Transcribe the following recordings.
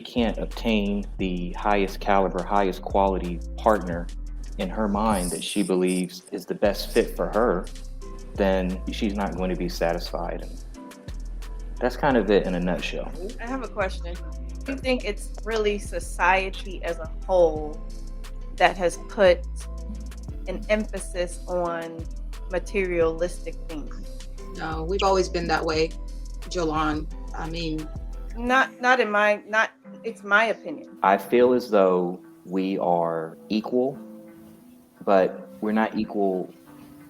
she can't obtain the highest caliber, highest quality partner in her mind that she believes is the best fit for her, then she's not going to be satisfied. And that's kind of it in a nutshell. I have a question. Do you think it's really society as a whole that has put an emphasis on materialistic things? No, we've always been that way, Jolon. I mean, it's my opinion. I feel as though we are equal, but we're not equal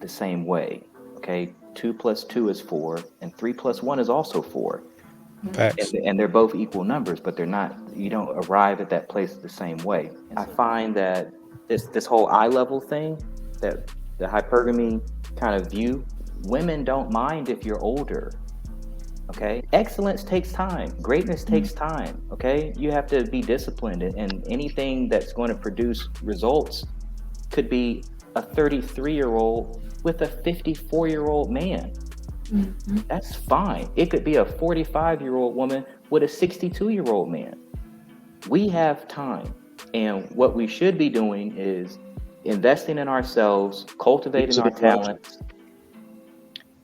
the same way. Okay, 2 + 2 is 4, and 3 + 1 is also 4. And they're both equal numbers, but they're not. You don't arrive at that place the same way. I find that this whole eye level thing, that the hypergamy kind of view, women don't mind if you're older. Okay, excellence takes time. Greatness takes time. Okay, you have to be disciplined, and anything that's going to produce results could be a 33-year-old with a 54-year-old man. Mm-hmm. That's fine. It could be a 45-year-old woman with a 62-year-old man. We have time, and what we should be doing is investing in ourselves, cultivating our talents,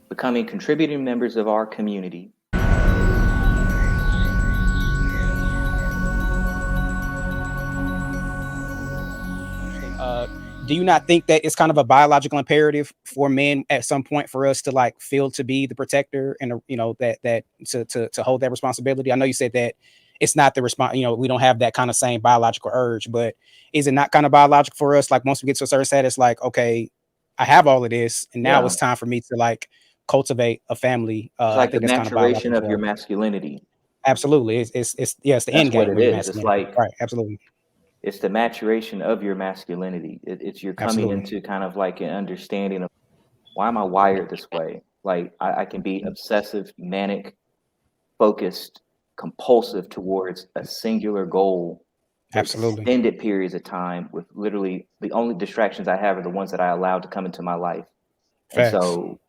becoming contributing members of our community. Do you not think that it's kind of a biological imperative for men at some point for us to like feel to be the protector and that to hold that responsibility? I know you said that it's not the response, we don't have that kind of same biological urge, but is it not kind of biological for us? Like once we get to a certain status, like, okay, I have all of this and now it's time for me to like cultivate a family. It's like the maturation of your masculinity. Absolutely. It's the end game of your masculinity. It's like, right. Absolutely. It's the maturation of your masculinity. It's you're coming into kind of like an understanding of, why am I wired this way? Like I can be obsessive, manic, focused, compulsive towards a singular goal. Absolutely. Extended periods of time, with literally the only distractions I have are the ones that I allowed to come into my life. Facts. And so,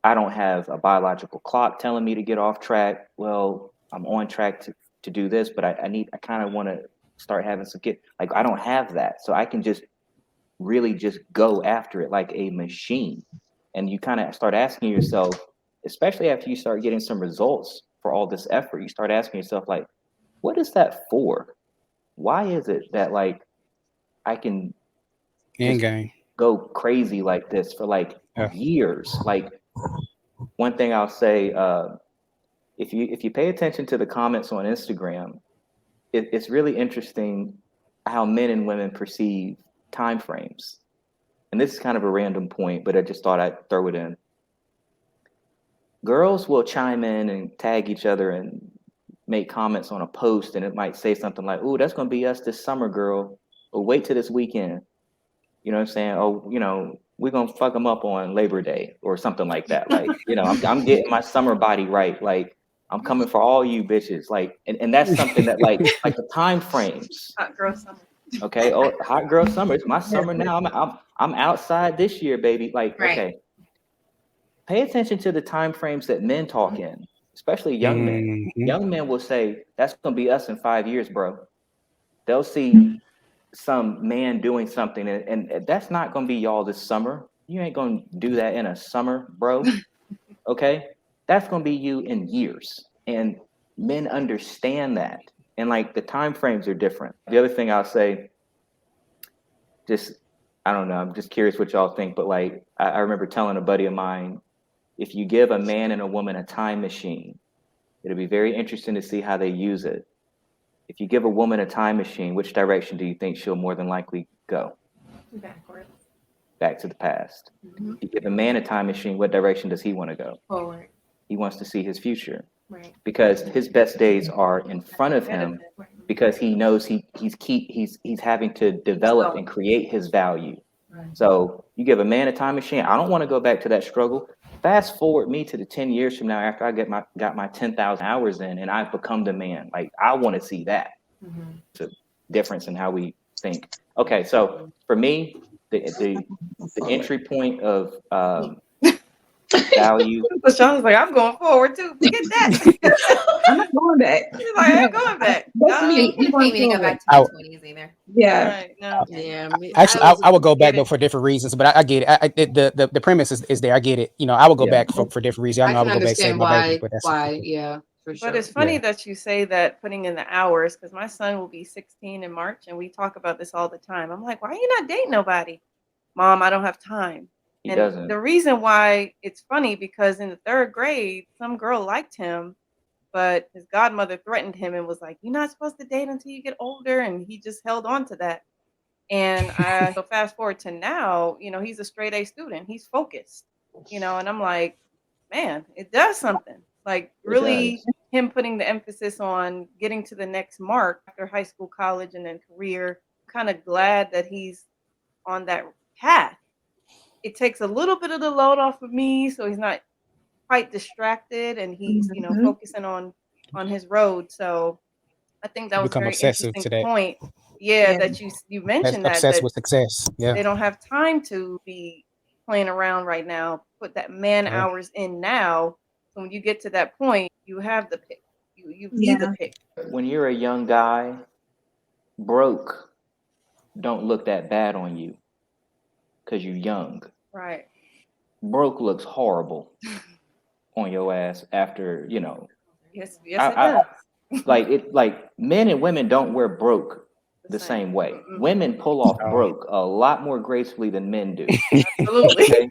I don't have a biological clock telling me to get off track. Well, I'm on track to do this, but I kind of want to start having some I don't have that. So I can just really just go after it like a machine. And you kind of start asking yourself, especially after you start getting some results for all this effort, you start asking yourself, like, what is that for? Why is it that like I can go crazy like this for like years? Like, one thing I'll say, if you pay attention to the comments on Instagram, it's really interesting how men and women perceive time frames. And this is kind of a random point, but I just thought I'd throw it in. Girls will chime in and tag each other and make comments on a post, and it might say something like, "Ooh, that's gonna be us this summer, girl. Or wait till this weekend." You know what I'm saying? Oh, we're gonna fuck them up on Labor Day or something like that. Like, I'm getting my summer body right. Like, I'm coming for all you bitches. Like, and that's something that like the time frames. Hot girl summer. Okay. Oh, hot girl summer. It's my summer now. I'm outside this year, baby. Like, right. Okay. Pay attention to the time frames that men talk in, especially young men. Mm-hmm. Young men will say, "That's gonna be us in 5 years, bro." They'll see some man doing something, and that's not gonna be y'all this summer. You ain't gonna do that in a summer, bro. Okay, that's gonna be you in years. And men understand that, and like the time frames are different. The other thing I'll say, I don't know, I'm just curious what y'all think, but like I remember telling a buddy of mine, if you give a man and a woman a time machine, it'll be very interesting to see how they use it. If you give a woman a time machine, which direction do you think she'll more than likely go? Backwards. Back to the past. Mm-hmm. If you give a man a time machine, what direction does he want to go? Forward. He wants to see his future. Right. Because his best days are in front of him, because he knows he's having to develop and create his value. Right. So you give a man a time machine. I don't want to go back to that struggle. Fast forward me to the 10 years from now, after I got my 10,000 hours in and I've become the man. Like, I want to see that. Mm-hmm. It's a difference in how we think. Okay, so for me, the entry point of value. LaShonna's like, I'm going forward too. Forget that. I'm not going back. She's like, I'm going back. That's No. me. I can't even go back to my 20s either. Yeah. Right, no. Yeah. Actually, I would go back get though it. for different reasons, but I get it. The premise is there. I get it. You know, I would go Yeah. back for different reasons. I know I can would go back save understand my baby, why. but that's Why? Yeah, for sure. But it's funny Yeah. that you say that, putting in the hours, because my son will be 16 in March, and we talk about this all the time. I'm like, why are you not dating nobody? Mom, I don't have time. He And doesn't. the reason why it's funny, because in the 3rd grade, some girl liked him, but his godmother threatened him and was like, you're not supposed to date until you get older. And he just held on to that. And so fast forward to now, you know, he's a straight A student. He's focused, you know, and I'm like, man, it does something. Like, really, him putting the emphasis on getting to the next mark after high school, college, and then career. Kind of glad that he's on that path. It takes a little bit of the load off of me, so he's not quite distracted, and he's, you know, focusing on his road. So I think that was a become very obsessive interesting to that. point. Yeah, that you mentioned Obsessed that with success. Yeah. they don't have time to be playing around right now. Put that man Yeah. hours in now. So when you get to that point, you have the pick. You be the pick. When you're a young guy, broke don't look that bad on you because you're young. Right. Broke looks horrible on your ass after, you know. Yes, it does. Like men and women don't wear broke the same way. Mm-mm. Women pull off broke a lot more gracefully than men do. Absolutely. Okay?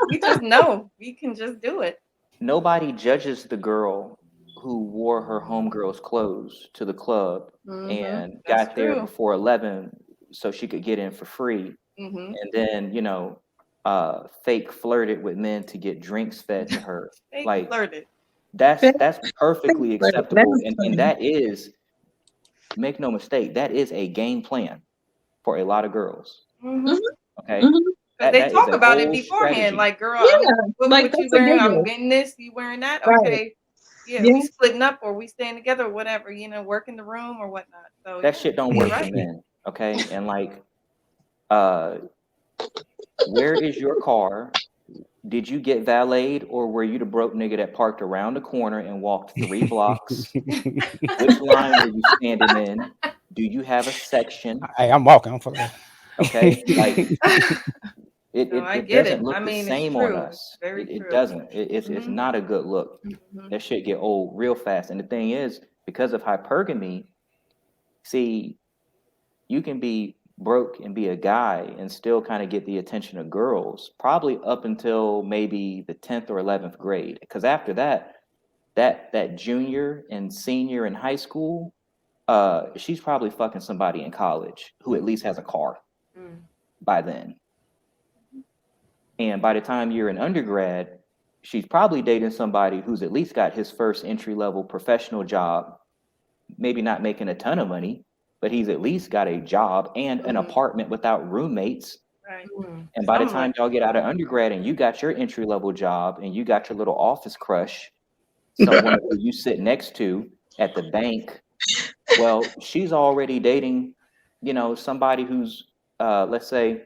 We just know. We can just do it. Nobody judges the girl who wore her homegirl's clothes to the club and That's got there true. before 11 so she could get in for free. And then, you know, fake flirted with men to get drinks fed to her. Fake like flirted. that's perfectly Fake flirted. acceptable. That's And that is, make no mistake, that is a game plan for a lot of girls. Okay. They talk is a about it whole beforehand. strategy. Like, girl, Yeah, what like, you that's a wearing? I'm given. getting this. You wearing that? Right. Okay. Yeah, we splitting up, or we staying together, or whatever. You know, work in the room or whatnot. So That shit don't work you're for right. men. Okay. And like, where is your car? Did you get valeted, or were you the broke nigga that parked around the corner and walked 3 blocks? Which line were you standing in? Do you have a section? Hey, I'm walking. I'm fucking. Okay, like it I get doesn't it. look I mean, the it's same on true. us. Very It true. doesn't. It's not a good look. That shit get old real fast. And the thing is, because of hypergamy, see, you can be broke and be a guy and still kind of get the attention of girls, probably up until maybe the 10th or 11th grade. Because after that junior and senior in high school, she's probably fucking somebody in college who at least has a car by then. And by the time you're an undergrad, she's probably dating somebody who's at least got his first entry-level professional job, maybe not making a ton of money, but he's at least got a job and an apartment without roommates. Right. And by the time y'all get out of undergrad and you got your entry-level job and you got your little office crush, someone who you sit next to at the bank, well, she's already dating, you know, somebody who's, let's say,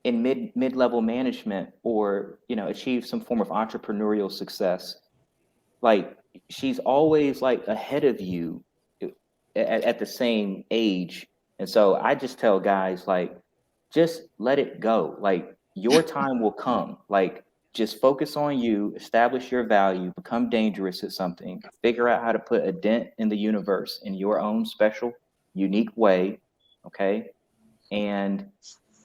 in mid-level management, or, you know, achieve some form of entrepreneurial success. Like, she's always like ahead of you at the same age. And so I just tell guys, like, just let it go. Like, your time will come. Like, just focus on you, establish your value, become dangerous at something, figure out how to put a dent in the universe in your own special, unique way. Okay. And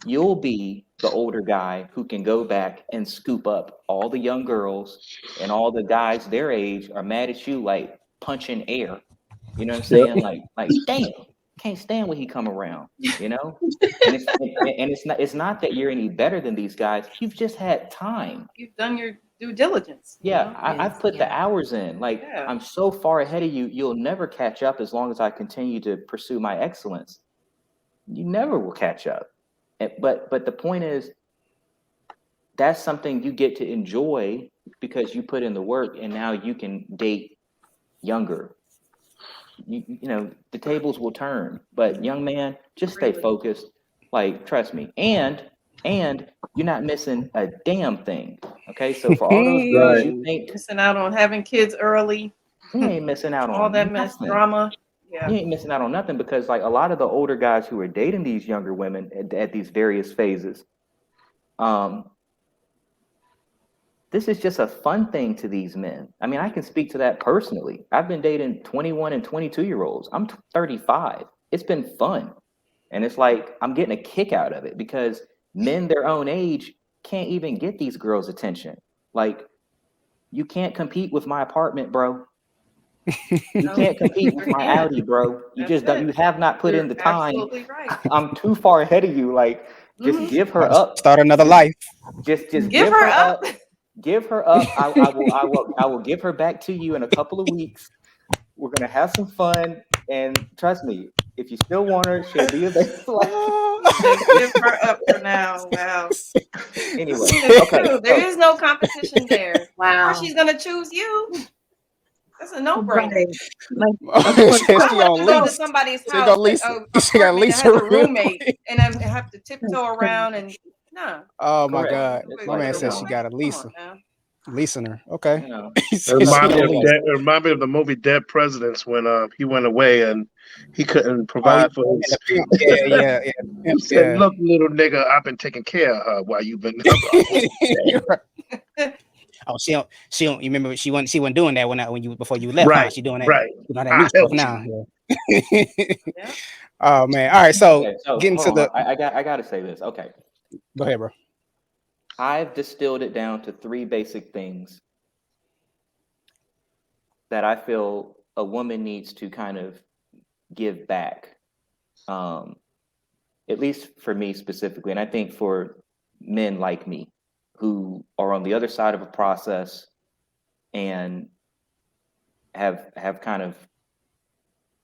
you'll be the older guy who can go back and scoop up all the young girls, and all the guys their age are mad at you, like punching air. You know what I'm saying? Like, damn, can't stand when he come around, you know? And it's not that you're any better than these guys. You've just had time. You've done your due diligence. Yeah, I've put the hours in. Like, I'm so far ahead of you, you'll never catch up as long as I continue to pursue my excellence. You never will catch up. But the point is, that's something you get to enjoy because you put in the work, and now you can date younger. You know, the tables will turn. But young man, just stay focused. Like, trust me. And you're not missing a damn thing. Okay, so for all those girls you think missing out on having kids early, you ain't missing out on all that mess nothing. drama. Yeah. You ain't missing out on nothing, because like a lot of the older guys who are dating these younger women at these various phases, this is just a fun thing to these men. I mean, I can speak to that personally. I've been dating 21 and 22-year-olds. I'm 35. It's been fun. And it's like, I'm getting a kick out of it because men their own age can't even get these girls' attention. Like, you can't compete with my apartment, bro. You can't compete with my Audi, bro. You just don't. You have not put in the time. Absolutely right. I'm too far ahead of you. Like, just give her up. Start another life. Just give her up. Give her up. I will give her back to you in a couple of weeks. We're gonna have some fun, and trust me, if you still want her, she'll be available. Just give her up for now. Wow. Anyway, okay. There is no competition there. Wow. Or she's gonna choose you. That's a no-brainer. She on Go to lease. somebody's She house. got Lisa. She got Lisa. Has a roommate, and I have to tiptoe around and no. Oh my Correct. God! It's My like, man come said on. she got a Lisa. Come on Listener. Okay. You know. He said It she remind, me on of lease. that, it remind me of the movie Dead Presidents when he went away and he couldn't provide for his. Yeah. He said, "Look, little nigga, I've been taking care of her while you've been." You're right. Oh, she don't. You remember she wasn't doing that when you before you left. Right, Huh? She doing that. right. You know that new stuff now. Yeah. Oh man. All right. So, Okay, so getting to the. I gotta say this. Okay. Go ahead, bro. I've distilled it down to 3 basic things that I feel a woman needs to kind of give back. At least for me specifically, and I think for men like me who are on the other side of a process and have kind of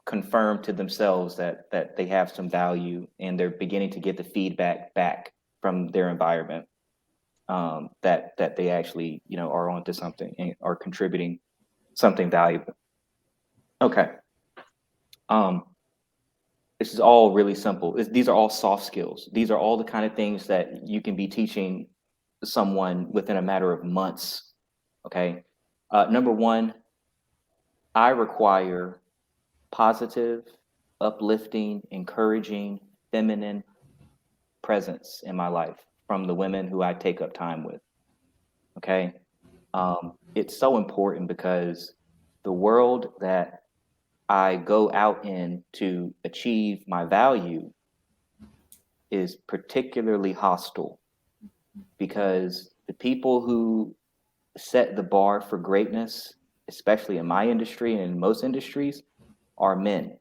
confirmed to themselves that they have some value and they're beginning to get the feedback back from their environment, that they actually, are onto something and are contributing something valuable. Okay. This is all really simple. These are all soft skills. These are all the kind of things that you can be teaching someone within a matter of months. Okay. Number 1, I require positive, uplifting, encouraging, feminine presence in my life from the women who I take up time with. Okay. It's so important because the world that I go out in to achieve my value is particularly hostile, because the people who set the bar for greatness, especially in my industry and in most industries, are men.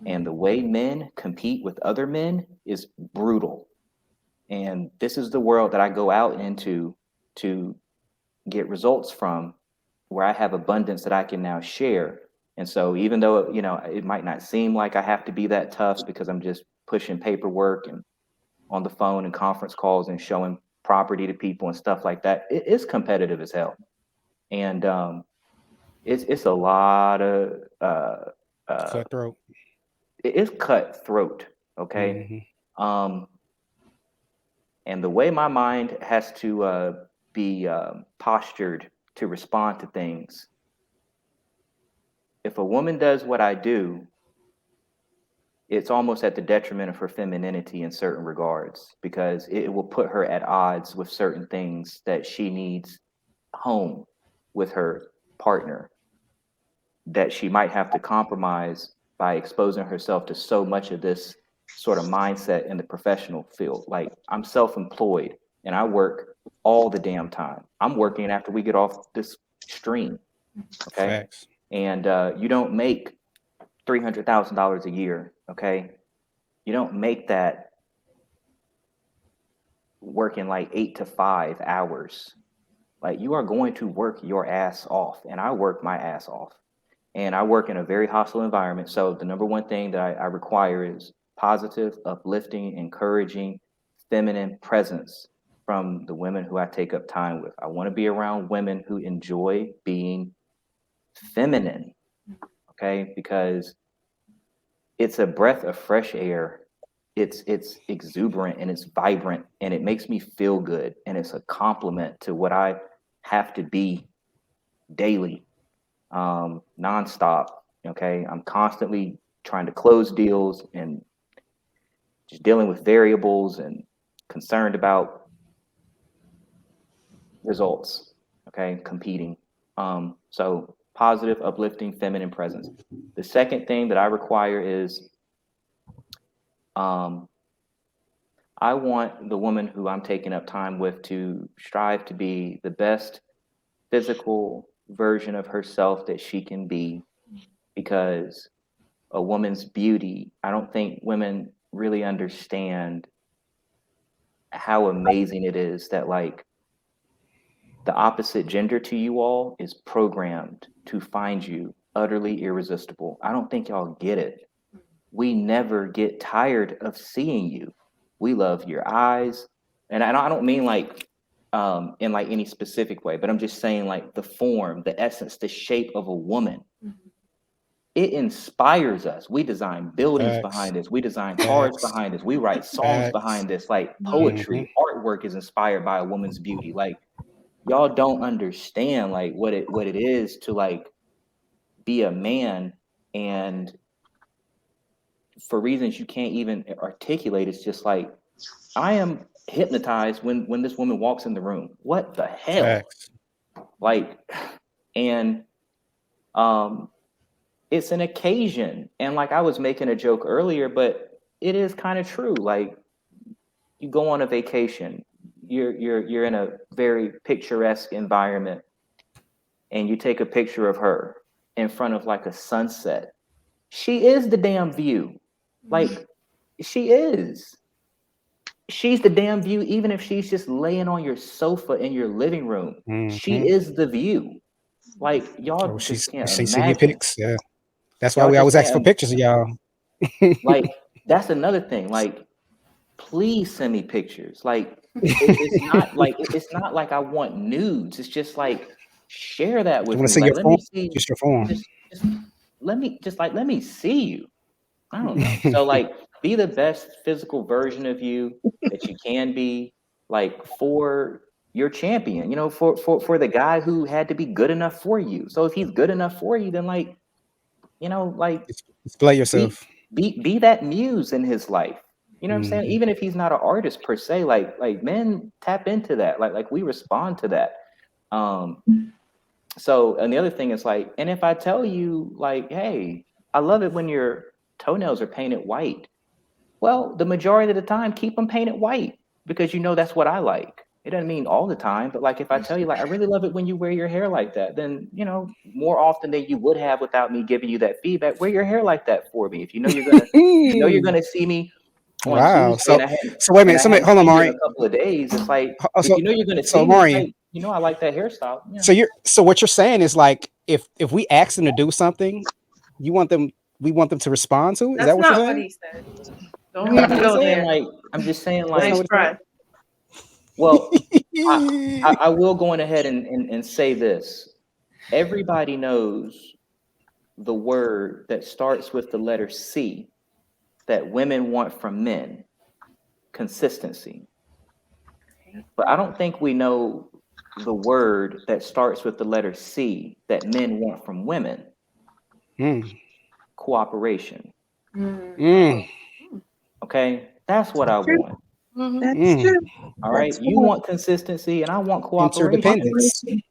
And the way men compete with other men is brutal. And this is the world that I go out into to get results from, where I have abundance that I can now share. And so even though, it might not seem like I have to be that tough because I'm just pushing paperwork and on the phone and conference calls and showing property to people and stuff like that, it is competitive as hell. And it's a lot of Cutthroat. it is cutthroat. Okay. Mm-hmm. And the way my mind has to be postured to respond to things, if a woman does what I do, it's almost at the detriment of her femininity in certain regards, because it will put her at odds with certain things that she needs home with her partner, that she might have to compromise by exposing herself to so much of this sort of mindset in the professional field. Like, I'm self-employed and I work all the damn time. I'm working after we get off this stream. Okay. Facts. And you don't make $300,000 a year. Okay. You don't make that working like 8 to 5 hours. Like, you are going to work your ass off, and I work my ass off, and I work in a very hostile environment. So the number 1 thing that I require is positive, uplifting, encouraging, feminine presence from the women who I take up time with. I want to be around women who enjoy being feminine. Okay. Because it's a breath of fresh air it's exuberant and it's vibrant and it makes me feel good and it's a compliment to what I have to be daily, nonstop. Okay, I'm constantly trying to close deals and just dealing with variables and concerned about results. Okay, competing. So positive, uplifting, feminine presence. The second thing that I require is I want the woman who I'm taking up time with to strive to be the best physical version of herself that she can be, because a woman's beauty, I don't think women really understand how amazing it is that like the opposite gender to you all is programmed to find you utterly irresistible. I don't think y'all get it. We never get tired of seeing you. We love your eyes. And I don't mean like in like any specific way, but I'm just saying like the form, the essence, the shape of a woman. It inspires us. We design buildings behind this. We design cars behind this. We write songs behind this. Like poetry, artwork is inspired by a woman's beauty. Like y'all don't understand like what it is to like be a man, and for reasons you can't even articulate, it's just like I am hypnotized when this woman walks in the room. What the hell? Like, and it's an occasion. And like I was making a joke earlier, but it is kind of true. Like you go on a vacation, you're in a very picturesque environment, and you take a picture of her in front of like a sunset. She is the damn view. Like she is. She's the damn view, even if she's just laying on your sofa in your living room. She is the view. Like y'all just can't imagine. Send you pics. Yeah. That's why we always ask for pictures of y'all. Like that's another thing. Like, please send me pictures. Like it's not like I want nudes. It's just like share that with me. See like, your form? Just your form. Just let me see you. I don't know. So like be the best physical version of you that you can be, like for your champion, you know, for the guy who had to be good enough for you. So if he's good enough for you, then like, you know, like display yourself. Be that muse in his life. You know what I'm saying? Even if he's not an artist per se, like men tap into that. Like we respond to that. So, and the other thing is like, and if I tell you like, hey, I love it when your toenails are painted white. Well, the majority of the time, keep them painted white because you know that's what I like. It doesn't mean all the time, but like if I tell you like I really love it when you wear your hair like that, then you know more often than you would have without me giving you that feedback, wear your hair like that for me. If you know you're gonna see me on Tuesday. So wait a minute. Hold on, Maurion. In a couple of days, it's like if you know you're gonna see me, like, you know I like that hairstyle. Yeah. So what you're saying is like if we ask them to do something, we want them to respond to it? Is that what you're saying? What he said. Don't even go there. Like I'm just saying like nice try. Well, I will go on ahead and say this. Everybody knows the word that starts with the letter C that women want from men: consistency. But I don't think we know the word that starts with the letter C that men want from women: cooperation. Okay, that's what I want. That's true. All right, you want consistency, and I want cooperation.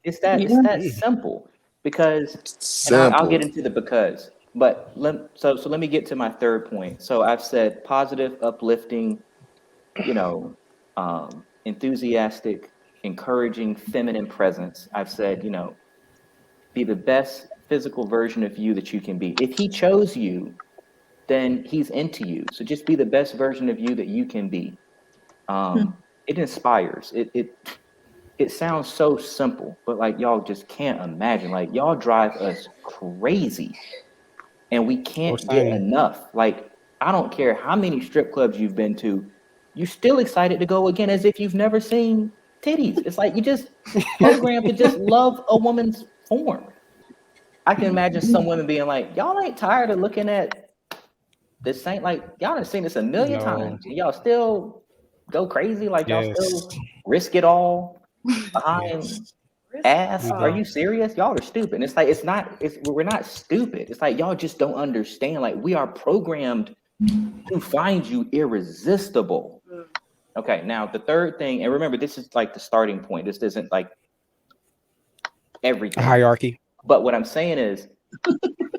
It's that simple. Because I'll get into the because, but so let me get to my third point. So I've said positive, uplifting, you know, enthusiastic, encouraging, feminine presence. I've said, you know, be the best physical version of you that you can be. If he chose you, then he's into you. So just be the best version of you that you can be. It inspires. It sounds so simple, but like y'all just can't imagine. Like y'all drive us crazy, and we can't get enough. Like I don't care how many strip clubs you've been to, you're still excited to go again as if you've never seen titties. It's like you just programmed to just love a woman's form. I can imagine some women being like, y'all ain't tired of looking at This ain't like y'all done seen this a million No. times. And y'all still go crazy, like y'all Yes. still risk it all behind Yes. ass. We Are do. you serious? Y'all are stupid. And it's like we're not stupid. It's like y'all just don't understand. Like we are programmed to find you irresistible. Okay, now the third thing, and remember, this is like the starting point. This isn't like everything. Hierarchy. But what I'm saying is,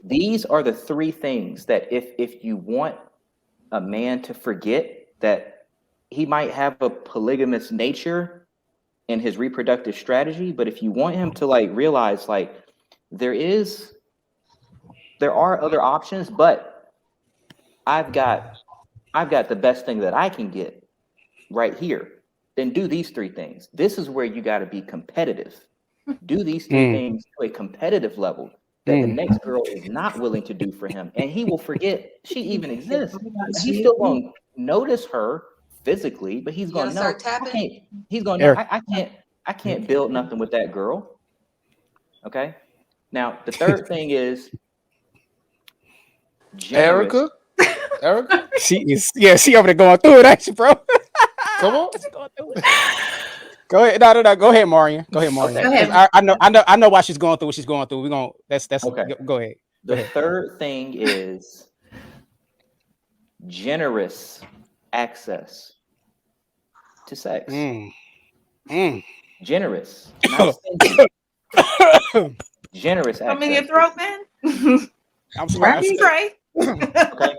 these are the three things that if you want a man to forget that he might have a polygamous nature in his reproductive strategy, but if you want him to like realize like there are other options, but I've got the best thing that I can get right here, then do these three things. This is where you got to be competitive. Do these three things to a competitive level that the next girl is not willing to do for him, and he will forget she even exists. He's still going to notice her physically, but he's going to know I can't. He's going to know I can't build nothing with that girl. Okay. Now the third thing is generous. Erica, She over there going through it, ain't she, bro? come on. Go ahead. No. Go ahead, Maurion. Okay. I know why she's going through what she's going through. We're gonna that's okay. Go ahead. The third thing is generous access to sex. Generous, not stingy. Generous access. Come in your throat, man. I'm sorry. Right. Okay.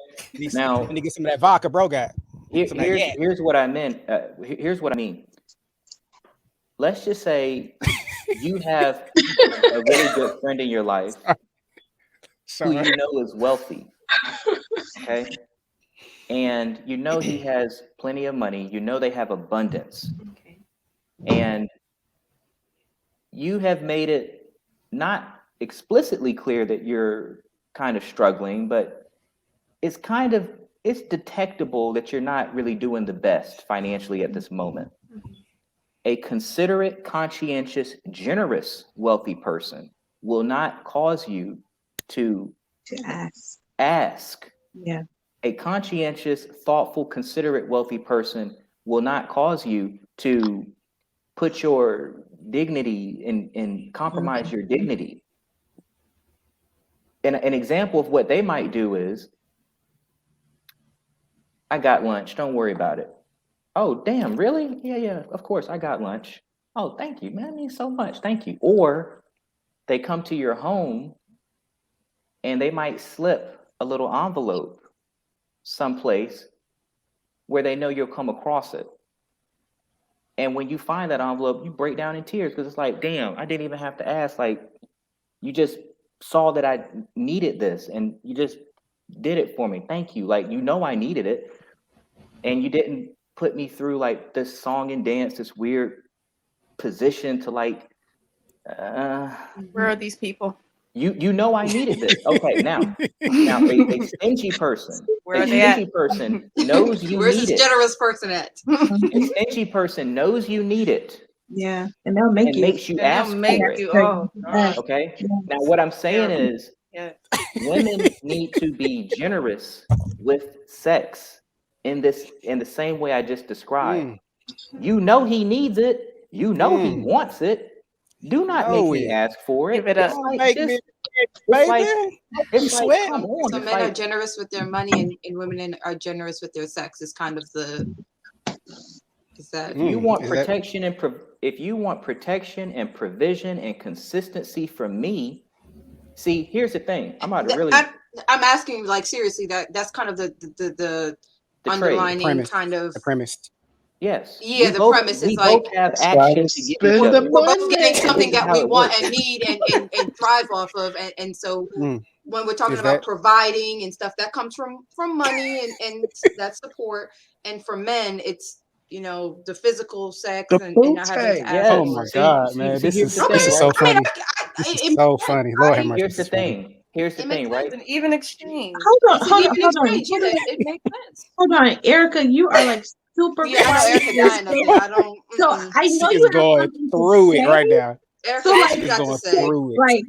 Now, let me get some of that vodka, bro. Here's what I meant. Here's what I mean. Let's just say you have a really good friend in your life who you know is wealthy. Okay. And you know he has plenty of money. You know they have abundance. Okay. And you have made it not explicitly clear that you're kind of struggling, but it's detectable that you're not really doing the best financially at this moment. A considerate, conscientious, generous, wealthy person will not cause you to ask. Yeah. A conscientious, thoughtful, considerate, wealthy person will not cause you to put your dignity and compromise your dignity. And an example of what they might do is, I got lunch, don't worry about it. Oh, damn, really? Yeah, of course, I got lunch. Oh, thank you, man, it means so much, thank you. Or they come to your home and they might slip a little envelope someplace where they know you'll come across it. And when you find that envelope, you break down in tears because it's like, damn, I didn't even have to ask. Like, you just saw that I needed this and you just did it for me. Thank you. Like, you know I needed it. And you didn't put me through like this song and dance, this weird position to like, where are these people? You know I needed this. Okay, now a stingy person. Where are a they stingy at? person knows you Where's need this it. generous person at? A stingy person knows you need it. Yeah, and they'll make and you. makes you And ask they'll make for it. you. Oh, God. Okay. Yeah. Now what I'm saying Terrible. is Yeah. women need to be generous with sex in the same way I just described. You know he needs it. You know he wants it. Do not make me ask for it. Give it up. It's like, come on. So It's men are like, generous with their money and women are generous with their sex. Is kind of the. Is that if you want protection and provision and consistency from me, see, here's the thing. I'm asking like seriously. That's kind of the underlining kind of the premise. Yes. Yeah, the premise is like both have action to give each other. we're both getting something that we want and need and thrive off of, and so when we're talking about providing and stuff, that comes from money and that support, and for men, it's the physical sex and not having to ask. Oh my God, man, this is so funny. It's so funny. Lord have mercy. Here's the thing, right? It's an even exchange. Hold on. It makes sense. Hold on, Erica, you are like super quiet. I don't. So I know you are going through it right now. Erica, so like, going through it. Like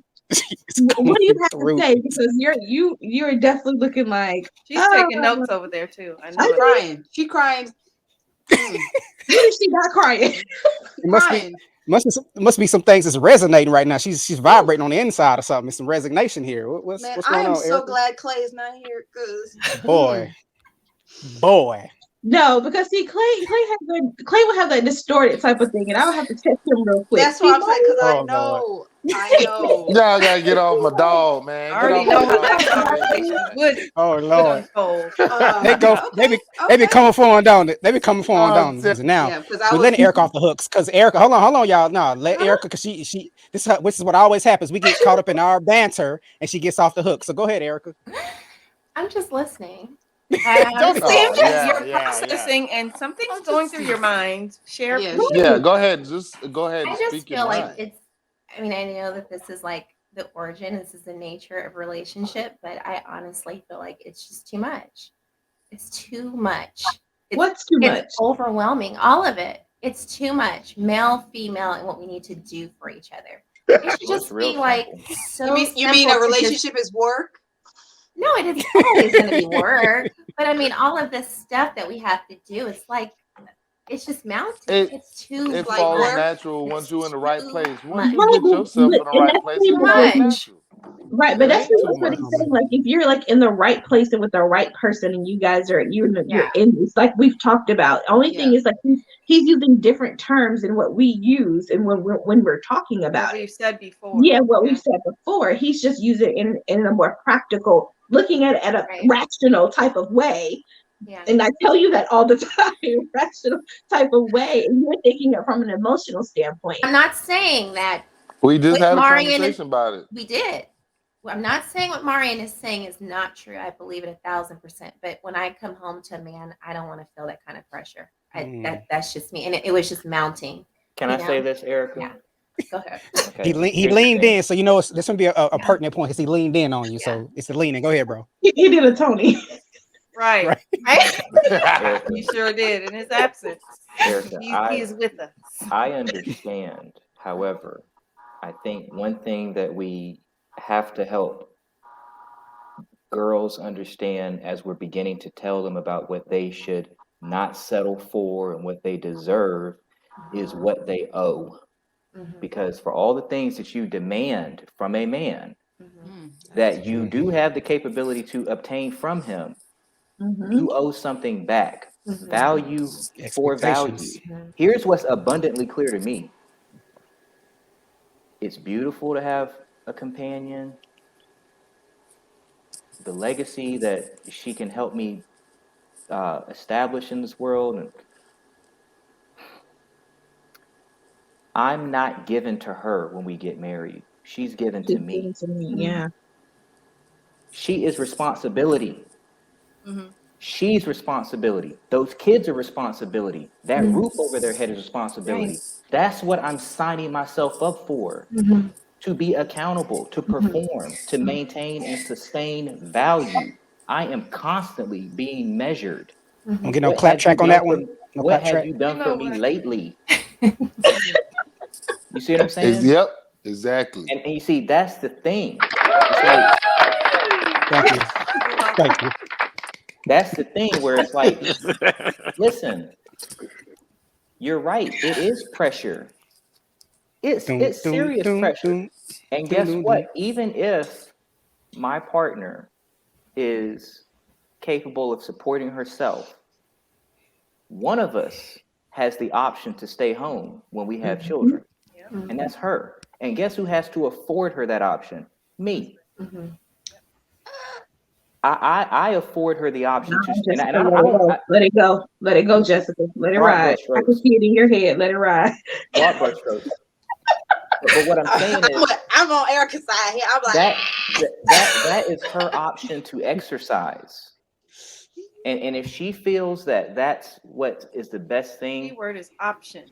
What do you have through. to say? Because you're definitely looking like She's taking notes over there too. I know. She's crying. She crying. What is she not crying? Crying. Must be some things that's resonating right now. She's vibrating on the inside or something. There's some resignation here. What's Man, what's I going am on, so Erica? glad Clay is not here because Boy. No, because see, Clay would have that distorted type of thing, and I would have to test him real quick. that's what I'm saying. Because Oh, Lord. I know. Y'all gotta get off my dog, man. I Get already off know my how that dog, man. conversation would Oh Lord. unfold. They be coming for and down it. They be coming for and down. And now Yeah, because I we're was letting Erica off the hooks. Because Erica, hold on, y'all. No, let Erica, because this is what always happens. We get caught up in our banter and she gets off the hook. So go ahead, Erica. I'm just listening. Don't Seems yeah, as you're yeah, processing and something's going through your mind. Share. Yeah, please. Yeah, go ahead. Just go ahead and I just speak your feel like mind. it's, I mean, I know that this is like the origin, this is the nature of relationship, but I honestly feel like it's just too much. It's too much. What's too much? It's overwhelming. All of it. It's too much. Male, female, and what we need to do for each other. It should just be like so. You mean a relationship is work? No, it is always going to be work. But I mean, all of this stuff that we have to do, it's like, it's just mounting. It's too It like falls work. natural once you're in the right place. Once much. you get yourself in the right place, it falls natural. Right, but that's It ain't too what much. he's saying. Like, if you're like in the right place and with the right person, and you guys are you're Yeah. in, it's like we've talked about. Only thing is like he's using different terms than what we use, and when we're talking about What it. we've said before. Yeah, what we've said before. He's just using it in a more practical, looking at it at a rational type of way. Yeah. And I tell you that all the time, rational type of way, and you're thinking it from an emotional standpoint. I'm not saying that. We just had a Maurion conversation about it. We did. Well, I'm not saying what Maurion is saying is not true. I believe it 1,000%. But when I come home to a man, I don't want to feel that kind of pressure. That's just me, and it was just mounting. Can I say this, Erica? Yeah. Go ahead. Okay. He leaned in, so you know this gonna be a pertinent point because he leaned in on you. So it's the leaning. Go ahead, bro. He did a Tony. Right. He sure did in his absence. Erica, he is with us. I understand. However, I think one thing that we have to help girls understand as we're beginning to tell them about what they should not settle for and what they deserve is what they owe. Because for all the things that you demand from a man that you do have the capability to obtain from him, you owe something back. Value for value. Here's what's abundantly clear to me. It's beautiful to have a companion. The legacy that she can help me establish in this world. And I'm not given to her when we get married. She's given to me. Yeah. She is responsibility. She's responsibility. Those kids are responsibility. That roof over their head is responsibility. That's what I'm signing myself up for. To be accountable, to perform, to maintain and sustain value. I am constantly being measured. Don't get no clap track on that one. No what clap have track. you done for me lately? You see what I'm saying? Yep, exactly. And you see, that's the thing. It's like, Thank you. Thank you. that's the thing where it's like, listen, you're right. It is pressure. It's serious pressure. And guess what? Even if my partner is capable of supporting herself, one of us has the option to stay home when we have children. And that's her. And guess who has to afford her that option? Me. I afford her the option to let it go. Let it go, Jessica. Let it ride. I can see it in your head. Let it ride. Broad brushstrokes. But what I'm saying is, I'm on Erica's side here. I'm like that is her option to exercise. And if she feels that that's what is the best thing, the word is option.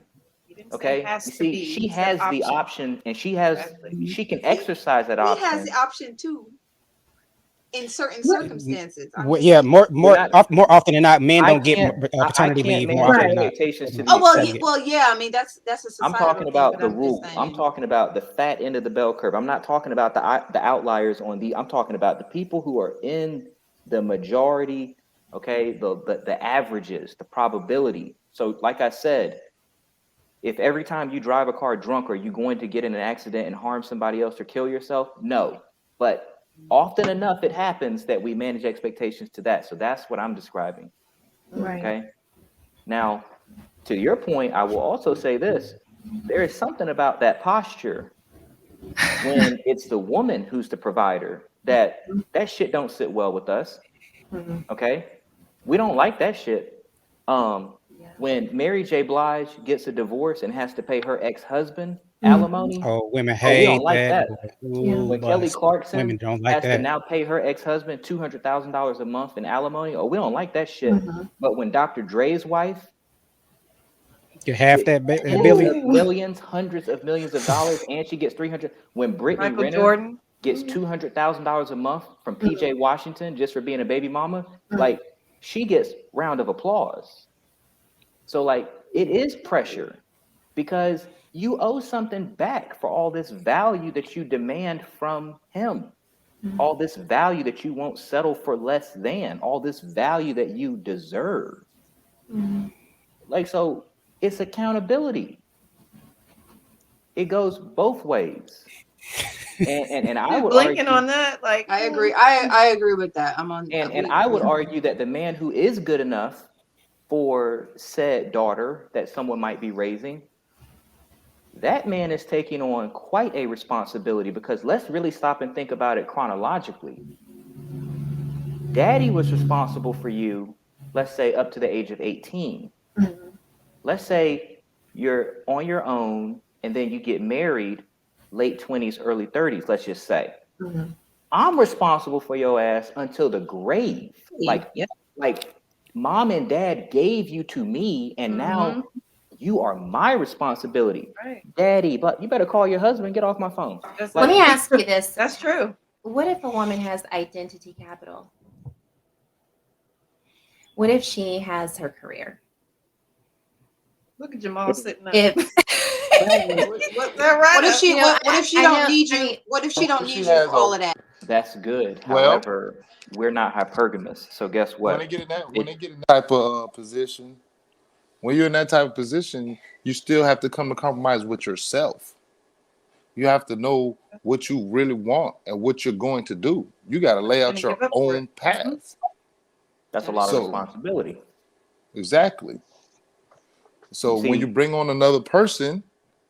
Okay, you see, she has the option, and she can exercise that option. He has the option too. in certain circumstances. Yeah, more often than not, men I don't get paternity can't leave more manage often than not. expectations to the Oh extent. well, yeah. I mean, that's a I'm societal talking thing, about but the I'm just rule. saying. I'm talking about the fat end of the bell curve. I'm not talking about the outliers on the. I'm talking about the people who are in the majority. Okay, the averages, the probability. So, like I said, if every time you drive a car drunk, are you going to get in an accident and harm somebody else or kill yourself? No, but often enough it happens that we manage expectations to that. So that's what I'm describing. Right. Okay. Now, to your point, I will also say this. There is something about that posture when it's the woman who's the provider that shit don't sit well with us. Okay. We don't like that shit. When Mary J. Blige gets a divorce and has to pay her ex-husband alimony, Oh, women we don't hate like that. that. Ooh, When Kelly Clarkson women don't like has to that. now pay her ex-husband $200,000 a month in alimony, we don't like that shit. But when Dr. Dre's wife You half that millions, hundreds of millions of dollars, and she gets 300. When Brittany Michael Renner Jordan gets $200,000 a month from PJ Washington just for being a baby mama, like she gets round of applause. So like it is pressure because you owe something back for all this value that you demand from him. All this value that you won't settle for less than, all this value that you deserve. Like, so it's accountability. It goes both ways. And I would blinking argue on that, like I agree. I agree with that. I'm on. and I would argue that the man who is good enough for said daughter that someone might be raising, that man is taking on quite a responsibility, because let's really stop and think about it chronologically. Daddy was responsible for you, let's say up to the age of 18. Let's say you're on your own and then you get married late 20s, early 30s, let's just say. I'm responsible for your ass until the grave. Like mom and dad gave you to me, and now you are my responsibility. Right. Daddy, but you better call your husband, get off my phone. Let me ask you this. That's true. What if a woman has identity capital? What if she has her career? Look at Jamal sitting up. What if she? What if she don't need you? What if she don't need you for all of that? That's good. Well, However, we're not hypergamous. So guess what? When they get in that type of position, when you're in that type of position, you still have to come to compromise with yourself. You have to know what you really want and what you're going to do. You got to lay out your own path. That's a lot of responsibility. Exactly. So when you bring on another person,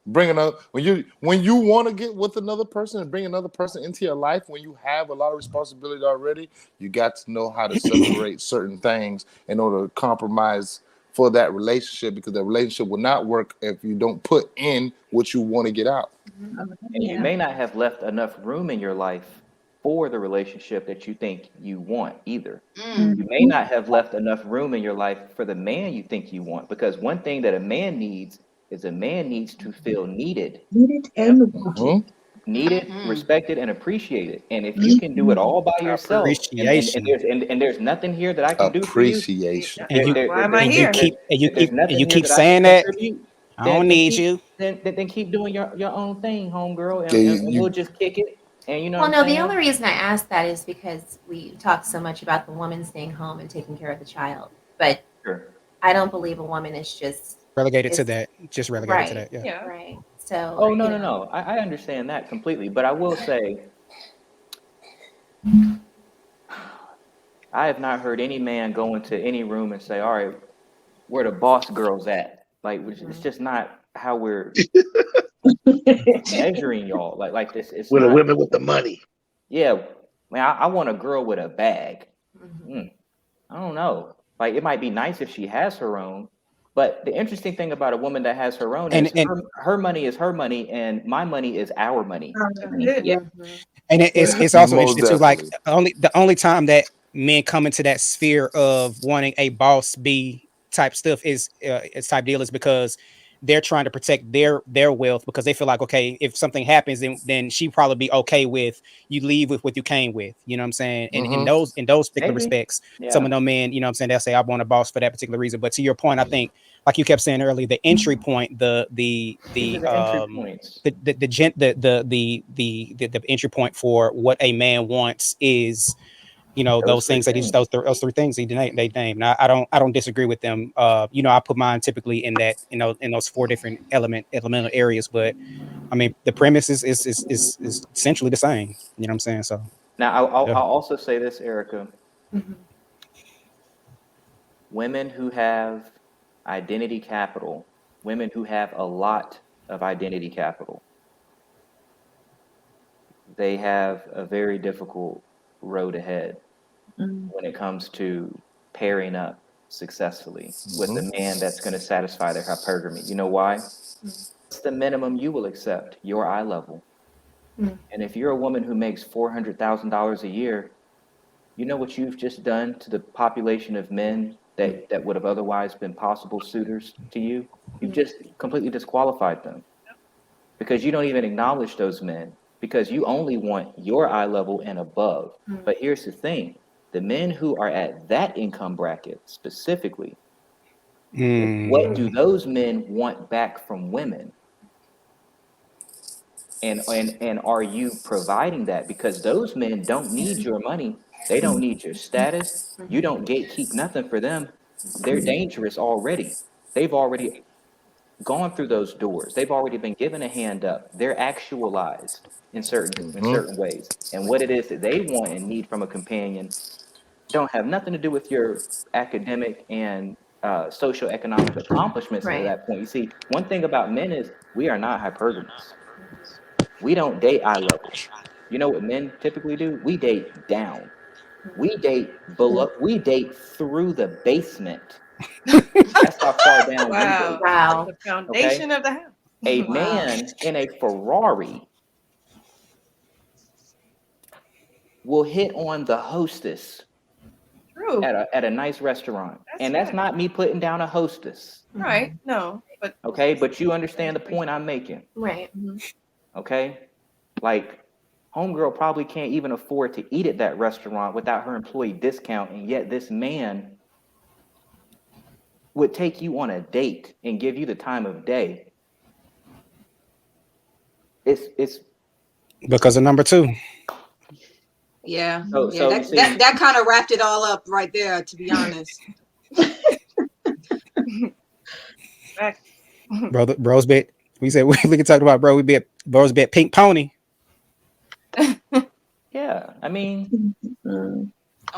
when you want to get with another person and bring another person into your life, when you have a lot of responsibility already, you got to know how to separate certain things in order to compromise for that relationship, because that relationship will not work if you don't put in what you want to get out. And you may not have left enough room in your life for the relationship that you think you want either. You may not have left enough room in your life for the man you think you want, because one thing that a man needs is a man needs to feel needed. Needed, respected, and appreciated. And if you can do it all by yourself, and there's nothing here that I can do for you. Appreciation. Why am I here? You keep saying that. I don't need you. Then keep doing your own thing, homegirl, and we'll just kick it. And you know. Well, no, the only reason I asked that is because we talk so much about the woman staying home and taking care of the child, but I don't believe a woman is just relegated to that. Just relegated to that. Yeah. Right. So. Oh no. I understand that completely, but I will say, I have not heard any man go into any room and say, "All right, where the boss girls at?" Like, it's just not how we're measuring y'all. Like this. It's with not, the women with the money. Yeah, man. I want a girl with a bag. I don't know. Like, it might be nice if she has her own, but the interesting thing about a woman that has her own is her money is her money, and my money is our money. And it's also interesting too. Like the only time that men come into that sphere of wanting a boss B type stuff is type deal is because they're trying to protect their wealth because they feel like, okay, if something happens, then she probably be okay with you leave with what you came with. You know what I'm saying? And in those particular respects, some of them men, you know what I'm saying, they'll say I want a boss for that particular reason. But to your point, I think, like you kept saying earlier, the entry point, the entry point for what a man wants is, you know, those things that those three things they name. Now, I don't disagree with them. You know, I put mine typically in that, you know, in those four different elemental areas. But I mean, the premise is essentially the same. You know what I'm saying? So now I'll also say this, Erica. Mm-hmm. Women who have identity capital, women who have a lot of identity capital, they have a very difficult road ahead when it comes to pairing up successfully with a man that's going to satisfy their hypergamy. You know why? It's the minimum you will accept, your eye level. And if you're a woman who makes $400,000 a year, you know what you've just done to the population of men that would have otherwise been possible suitors to you? You've just completely disqualified them because you don't even acknowledge those men because you only want your eye level and above. But here's the thing. The men who are at that income bracket specifically, what do those men want back from women? And are you providing that? Because those men don't need your money. They don't need your status. You don't gatekeep nothing for them. They're dangerous already. They've already gone through those doors. They've already been given a hand up. They're actualized in certain ways. And what it is that they want and need from a companion don't have nothing to do with your academic and social economic accomplishments at that point. You see, one thing about men is we are not hypergamous. We don't date eye level. You know what men typically do? We date down. We date below. We date through the basement. That's how far down we date. Wow. The foundation of the house. A man in a Ferrari will hit on the hostess at a nice restaurant. That's not me putting down a hostess. Right. No. But okay, but you understand the point I'm making. Right. Okay? Like, homegirl probably can't even afford to eat at that restaurant without her employee discount, and yet this man would take you on a date and give you the time of day. It's because of number two. Yeah. So that kind of wrapped it all up right there, to be honest. Bros bet. We said we can talk about bros bet pink pony. Yeah, I mean, don't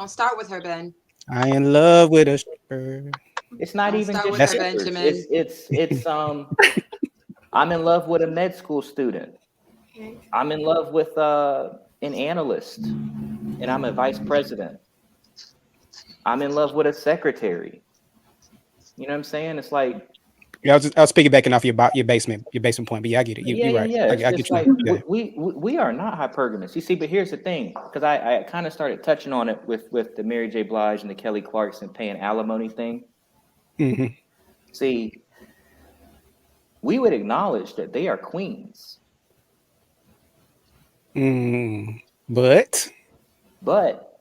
start with her, Ben. I in love with a stripper. It's not don't even start just with her, Benjamin. It's I'm in love with a med school student. I'm in love with an analyst, and I'm a vice president. I'm in love with a secretary. You know what I'm saying? It's like, yeah, I was piggybacking off your basement point, but yeah, I get it. You're right. Yeah. I get you. Like, we are not hypergamous. You see, but here's the thing, because I kind of started touching on it with the Mary J. Blige and the Kelly Clarkson paying alimony thing. Mm-hmm. See, we would acknowledge that they are queens. But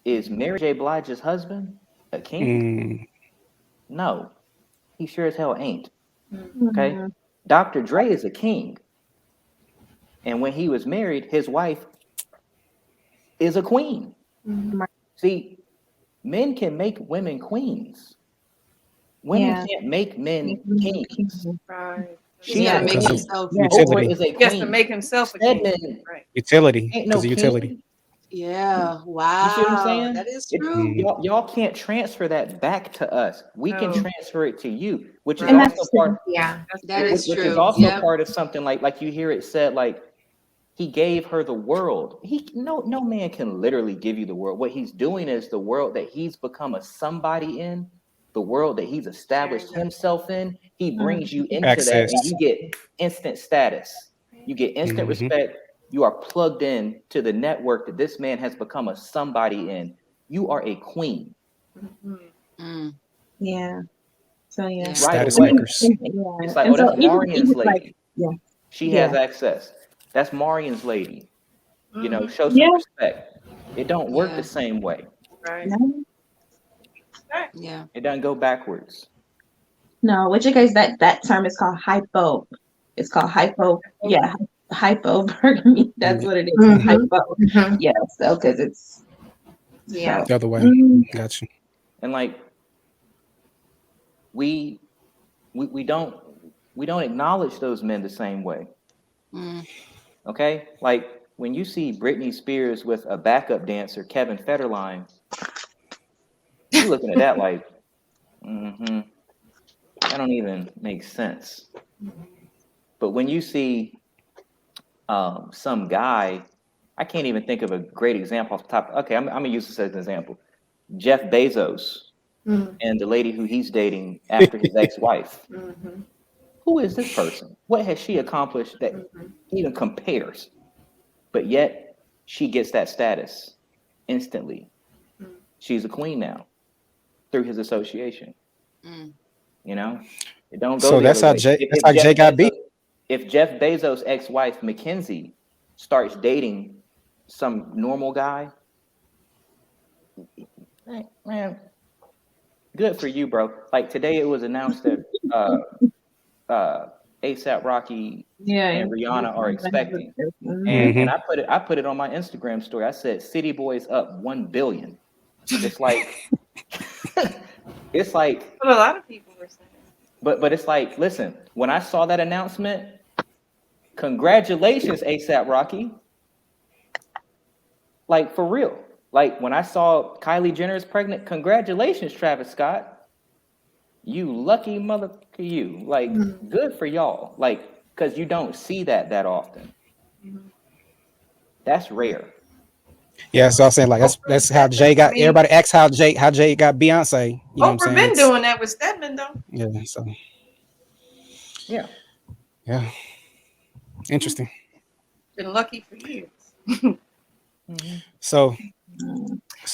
is Mary J. Blige's husband a king? No, he sure as hell ain't. Okay, Dr. Dre is a king, and when he was married, his wife is a queen. See, men can make women queens. Women can't make men kings. Right. She's got to make himself. Oprah is a queen. He has to make himself a king. Right. Utility. Ain't no utility. Yeah. Wow. You see what I'm saying? That is true. Y'all can't transfer that back to us. We can transfer it to you, which is And also part. That is true. Which is also part of something like you hear it said, like, he gave her the world. No man can literally give you the world. What he's doing is the world that he's become a somebody in, the world that he's established himself in. He brings you into that, and you get instant status. You get instant respect. You are plugged in to the network that this man has become a somebody in. You are a queen. Yeah. So yeah, Yeah. Status away. anchors. It's like, And oh, that's so even Maurion's lady. like, yeah, She has access. That's Maurion's lady. You know, show some yeah, respect. It don't work Yeah. the same way. Right. no, Yeah. It doesn't go backwards. no. What you guys that term is called hypo. It's called hypo. Yeah, hypovergamy. That's what it is. Mhm. Hypo. Mhm. Yeah. So because it's Yeah. The other way. Gotcha. And like we don't acknowledge those men the same way. Mm. Okay? Like when you see Britney Spears with a backup dancer, Kevin Federline, you're looking at that like, that don't even make sense. But when you see some guy, I can't even think of a great example off the top. Okay, I'm gonna use this as an example. Jeff Bezos and the lady who he's dating after his ex-wife. Who is this person? What has she accomplished that even compares? But yet she gets that status instantly. She's a queen now through his association. You know, it don't go. So the that's other how way. Jay. That's how Jay got beat. If Jeff Bezos' ex-wife Mackenzie starts dating some normal guy, man, good for you, bro. Like today, it was announced that ASAP Rocky and Rihanna are expecting, and I put it on my Instagram story. I said, "City Boys up 1 billion." It's like, it's like. But a lot of people were saying. But it's like, listen, when I saw that announcement, congratulations, ASAP Rocky. Like for real. Like when I saw Kylie Jenner is pregnant, congratulations, Travis Scott. You lucky motherfucker, you. Like, good for y'all. Like, because you don't see that often. That's rare. Yeah, so I was saying like that's how Jay got. Everybody asks how Jay got Beyonce. You know what I'm saying? Oprah been doing that with Stedman though. Yeah. So. Yeah. Yeah. Interesting. Been lucky for years. So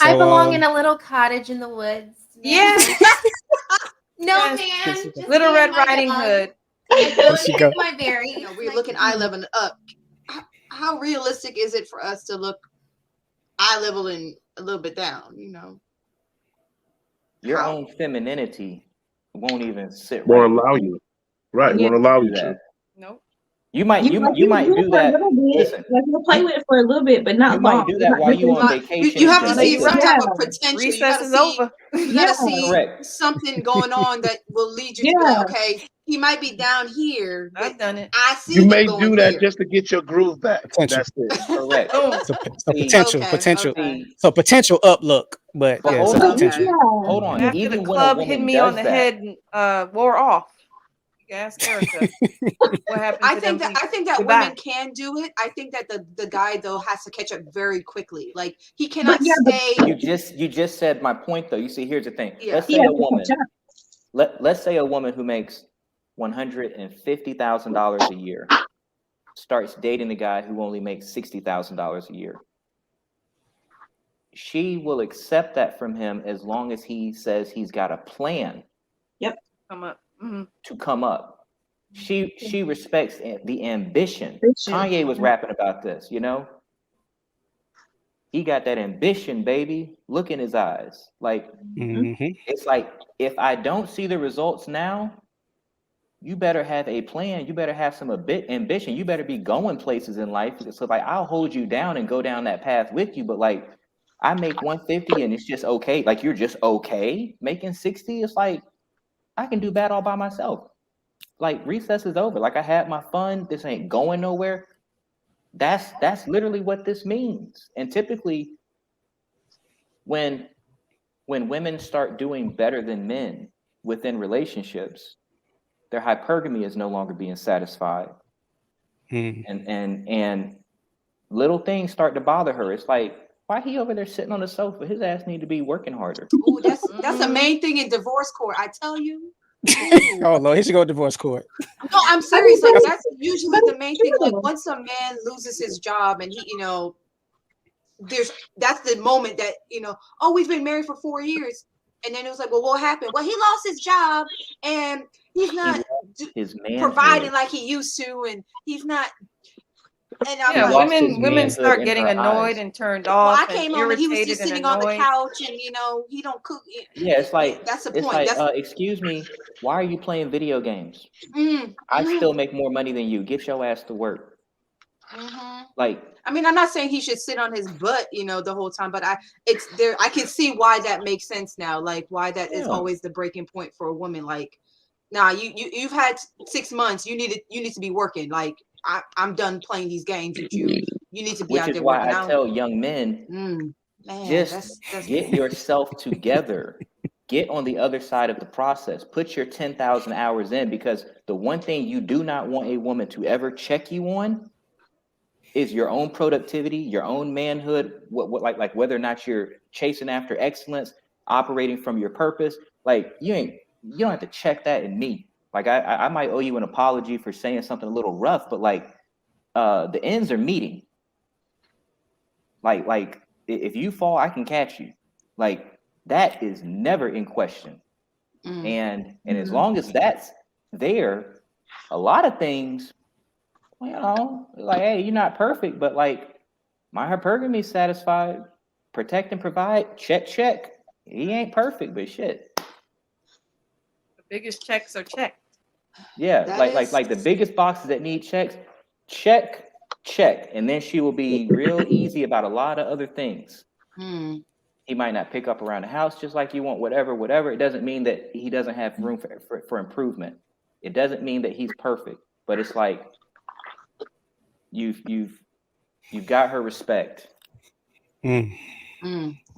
I belong in a little cottage in the woods. Yeah. No Yes. man. Just Little me Red and my Riding dog. Hood. My berry. You know, we're looking eye level up. How realistic is it for us to look eye level and a little bit down? You know, Your own femininity won't even sit right. Won't allow you. Right. Won't allow you to. Nope. You might do that. Listen, you'll play with it for a little bit, but not you long. might do that while you on vacation. You have to see Jamaica. some type of potential. Recess is over. You gotta see Correct. something going on that will lead you to be like, okay, he might be down here. I've done it. I see You him may going do that here. just to get your groove back. Potential. That's it. Correct. So potential. So potential up look, but yeah, hold so on. potential. Hold on. After Even the when a club woman hit me does on the that, head and wore off. You can ask Erica. What happened to I think that Goodbye. women can do it. I think that the guy though has to catch up very quickly. Like he cannot stay. You just said my point though. You see, here's the thing. Yeah. Let's say a woman. Let's say a woman who makes $150,000 a year starts dating a guy who only makes $60,000 a year. She will accept that from him as long as he says he's got a plan. Come up. To come up. She respects the ambition. Kanye was rapping about this, you know? He got that ambition, baby. Look in his eyes. Like, it's like, if I don't see the results now, you better have a plan. You better have some ambition. You better be going places in life. So like, I'll hold you down and go down that path with you. But like, I make 150 and it's just okay. Like, you're just okay making 60. It's like, I can do bad all by myself. Like, recess is over. Like, I had my fun. This ain't going nowhere. That's literally what this means. And typically, when women start doing better than men within relationships, their hypergamy is no longer being satisfied. And little things start to bother her. It's like, why he over there sitting on the sofa? His ass need to be working harder. Ooh, that's the main thing in divorce court. I tell you. Oh Lord, he should go to divorce court. No, I'm serious. Like that's usually the main thing. Like once a man loses his job and he, you know, that's the moment that, you know, oh, we've been married for 4 years. And then it was like, well, what happened? Well, he lost his job and he's not his providing like he used to, and he's not. And I'm yeah, like, women start getting annoyed and turned off. Well, I came home and he was just sitting on the couch, and he don't cook. Yeah, it's like that's the it's point. like, excuse me, why are you playing video games? I still make more money than you. Get your ass to work. Like, I mean, I'm not saying he should sit on his butt, the whole time, but I can see why that makes sense now. Like why that is always the breaking point for a woman. Like, nah, you've had 6 months. You need to be working. Like I'm done playing these games with you. You need to be out there working. Which is why I tell young men, just get yourself together. Get on the other side of the process. Put your 10,000 hours in, because the one thing you do not want a woman to ever check you on is your own productivity, your own manhood, like whether or not you're chasing after excellence, operating from your purpose. Like you don't have to check that in me. Like I might owe you an apology for saying something a little rough, but like the ends are meeting. Like if you fall, I can catch you. Like that is never in question. And as long as that's there, a lot of things, like, hey, you're not perfect, but like my hypergamy satisfied, protect and provide, check. He ain't perfect, but shit. The biggest checks are checked. Yeah, like the biggest boxes that need checks, check, and then she will be real easy about a lot of other things. He might not pick up around the house just like you want, whatever. It doesn't mean that he doesn't have room for improvement. It doesn't mean that he's perfect, but it's like you've got her respect. Wow.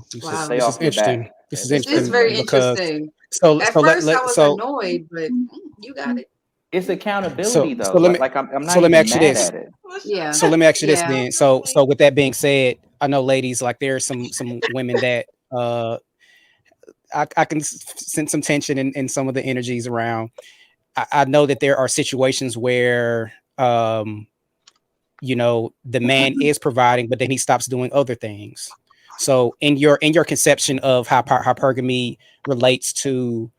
This is interesting. This is very interesting. At first I was annoyed, but you got it. It's accountability though. I'm not so let me ask you mad this. at it. Yeah. So let me ask you this then. So with that being said, I know ladies, like there are some women that I can sense some tension in some of the energies around. I know that there are situations where the man is providing, but then he stops doing other things. So in your conception of how hypergamy relates to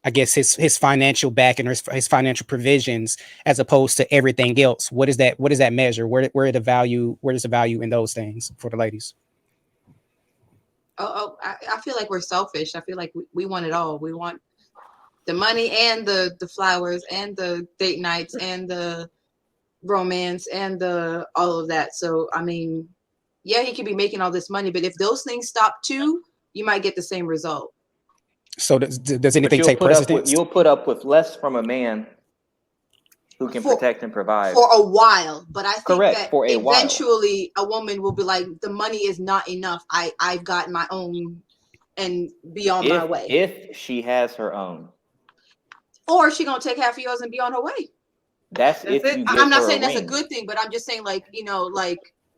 I guess his financial backing or his financial provisions as opposed to everything else, what does that measure? Where does the value in those things for the ladies? I feel like we're selfish. I feel like we want it all. We want the money and the flowers and the date nights and the romance and the all of that. So I mean, yeah, he could be making all this money, but if those things stop too, you might get the same result. So does anything take precedence? You'll put up with less from a man who can protect and provide for a while, but I think that eventually a woman will be like, the money is not enough. I've got my own and be on my way. If she has her own, or she gonna take half of yours and be on her way. That's if you. I'm not saying that's a good thing, but I'm just saying like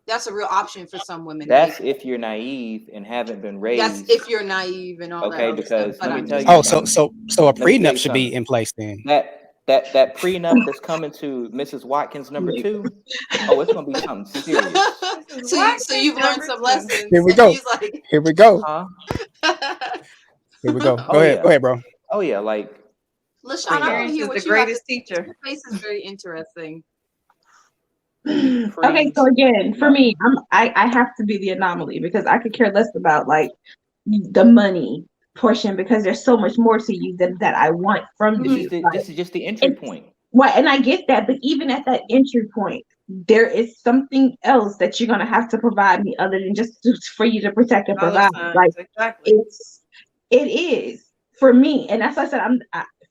that's a real option for some women. That's if you're naive and haven't been raised. That's if you're naive and all that. Okay, because let me tell you. Oh, so a prenup should be in place then. That prenup that's coming to Mrs. Watkins number 2. Oh, it's gonna be something serious. So you've learned some lessons. Here we go. Here we go. Huh? Here we go. Go ahead, bro. Oh yeah, like LaShonna, I want to hear what the greatest teacher. Your face is very interesting. Okay, so again, for me, I have to be the anomaly because I could care less about like the money portion because there's so much more to you that I want from you. This is just the entry point. Right, and I get that, but even at that entry point, there is something else that you're gonna have to provide me other than just for you to protect and provide. Like exactly. It is for me, and that's why I said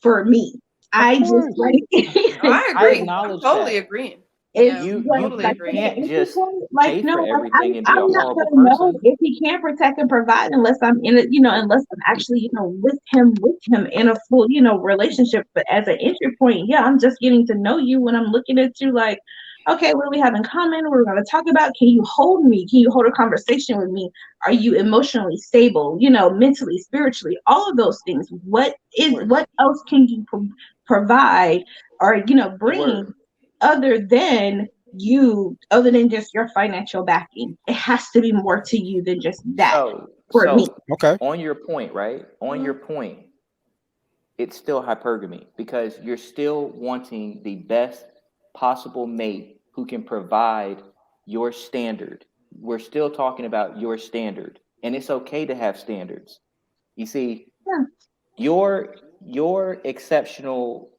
for me. I just like I agree. I'm totally agreeing. You can't just pay for everything and be a horrible person. If he can't protect and provide unless I'm in it, unless I'm actually, with him in a full, relationship. But as an entry point, I'm just getting to know you when I'm looking at you like, okay, what do we have in common? What are we going to talk about? Can you hold me? Can you hold a conversation with me? Are you emotionally stable, mentally, spiritually, all of those things? What else can you provide or, bring? Other than just your financial backing, it has to be more to you than just that. for me. Okay. On your point, right? On your point, it's still hypergamy because you're still wanting the best possible mate who can provide your standard. We're still talking about your standard, and it's okay to have standards. You see, your exceptional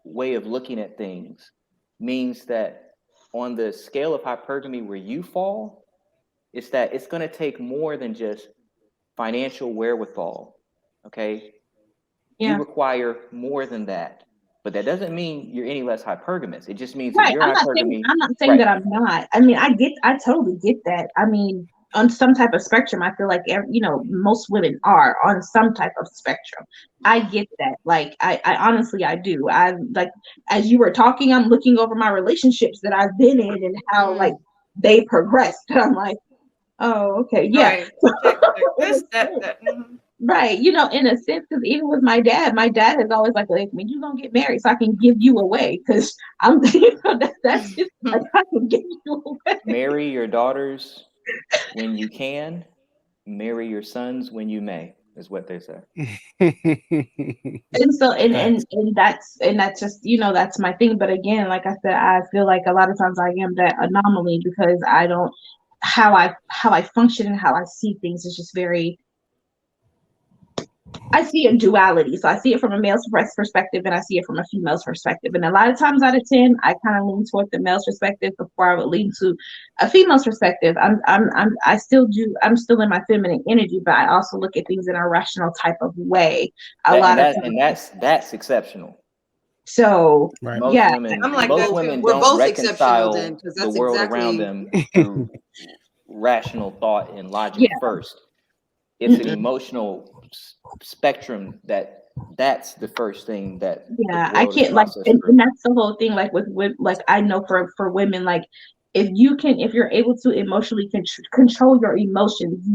way of looking at things means that on the scale of hypergamy where you fall, it's that it's going to take more than just financial wherewithal. Okay, you require more than that, but that doesn't mean you're any less hypergamous. It just means that you're hypergamy. I'm not saying that I'm not. I mean, I totally get that. I mean, on some type of spectrum, I feel like most women are on some type of spectrum. I get that. Like, I honestly, I do. I like, as you were talking, I'm looking over my relationships that I've been in and how like they progressed. And I'm like, oh, okay, yeah. Right. Right, in a sense, because even with my dad is always like, when you gonna get married so I can give you away, because I'm, that's just like, I can give you away. Marry your daughters when you can, marry your sons when you may, is what they say. And so, and that's just, that's my thing. But again, like I said, I feel like a lot of times I am that anomaly because I don't, how I function and how I see things is just very, I see a duality. So I see it from a male's perspective and I see it from a female's perspective. And a lot of times out of 10, I kind of lean toward the male's perspective before I would lean to a female's perspective. I'm still in my feminine energy, but I also look at things in a rational type of way. That's exceptional. So most women don't reconcile the world around them through rational thought and logic first. It's an emotional spectrum that's the first thing that I can't like, and that's the whole thing. Like with like, I know for women, like if you're able to emotionally control your emotions,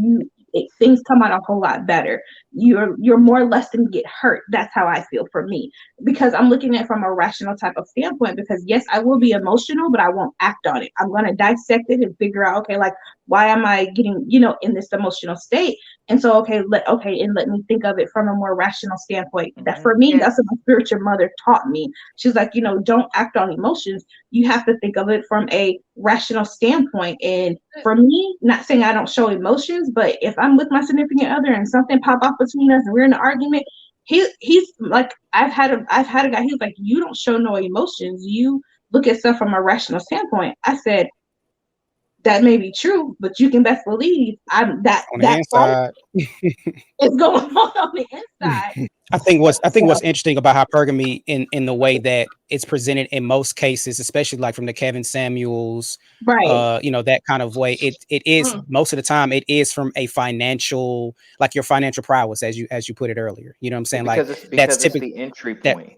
things come out a whole lot better. You're more less than get hurt. That's how I feel for me, because I'm looking at it from a rational type of standpoint. Because yes, I will be emotional, but I won't act on it. I'm gonna dissect it and figure out, okay, like why am I getting in this emotional state? And so and let me think of it from a more rational standpoint. That for me, that's what my spiritual mother taught me. She's like, don't act on emotions. You have to think of it from a rational standpoint. And for me, not saying I don't show emotions, but if I'm with my significant other and something pop off between us and we're in an argument, he's like, I've had a guy, he's like, you don't show no emotions. You look at stuff from a rational standpoint. I said, that may be true, but you can best believe I'm that on the inside. It's going on the inside. I think what's interesting about hypergamy in the way that it's presented in most cases, especially like from the Kevin Samuels, right? That kind of way. It is most of the time it is from a financial, like your financial prowess, as you put it earlier. You know what I'm saying? That's typically the entry point.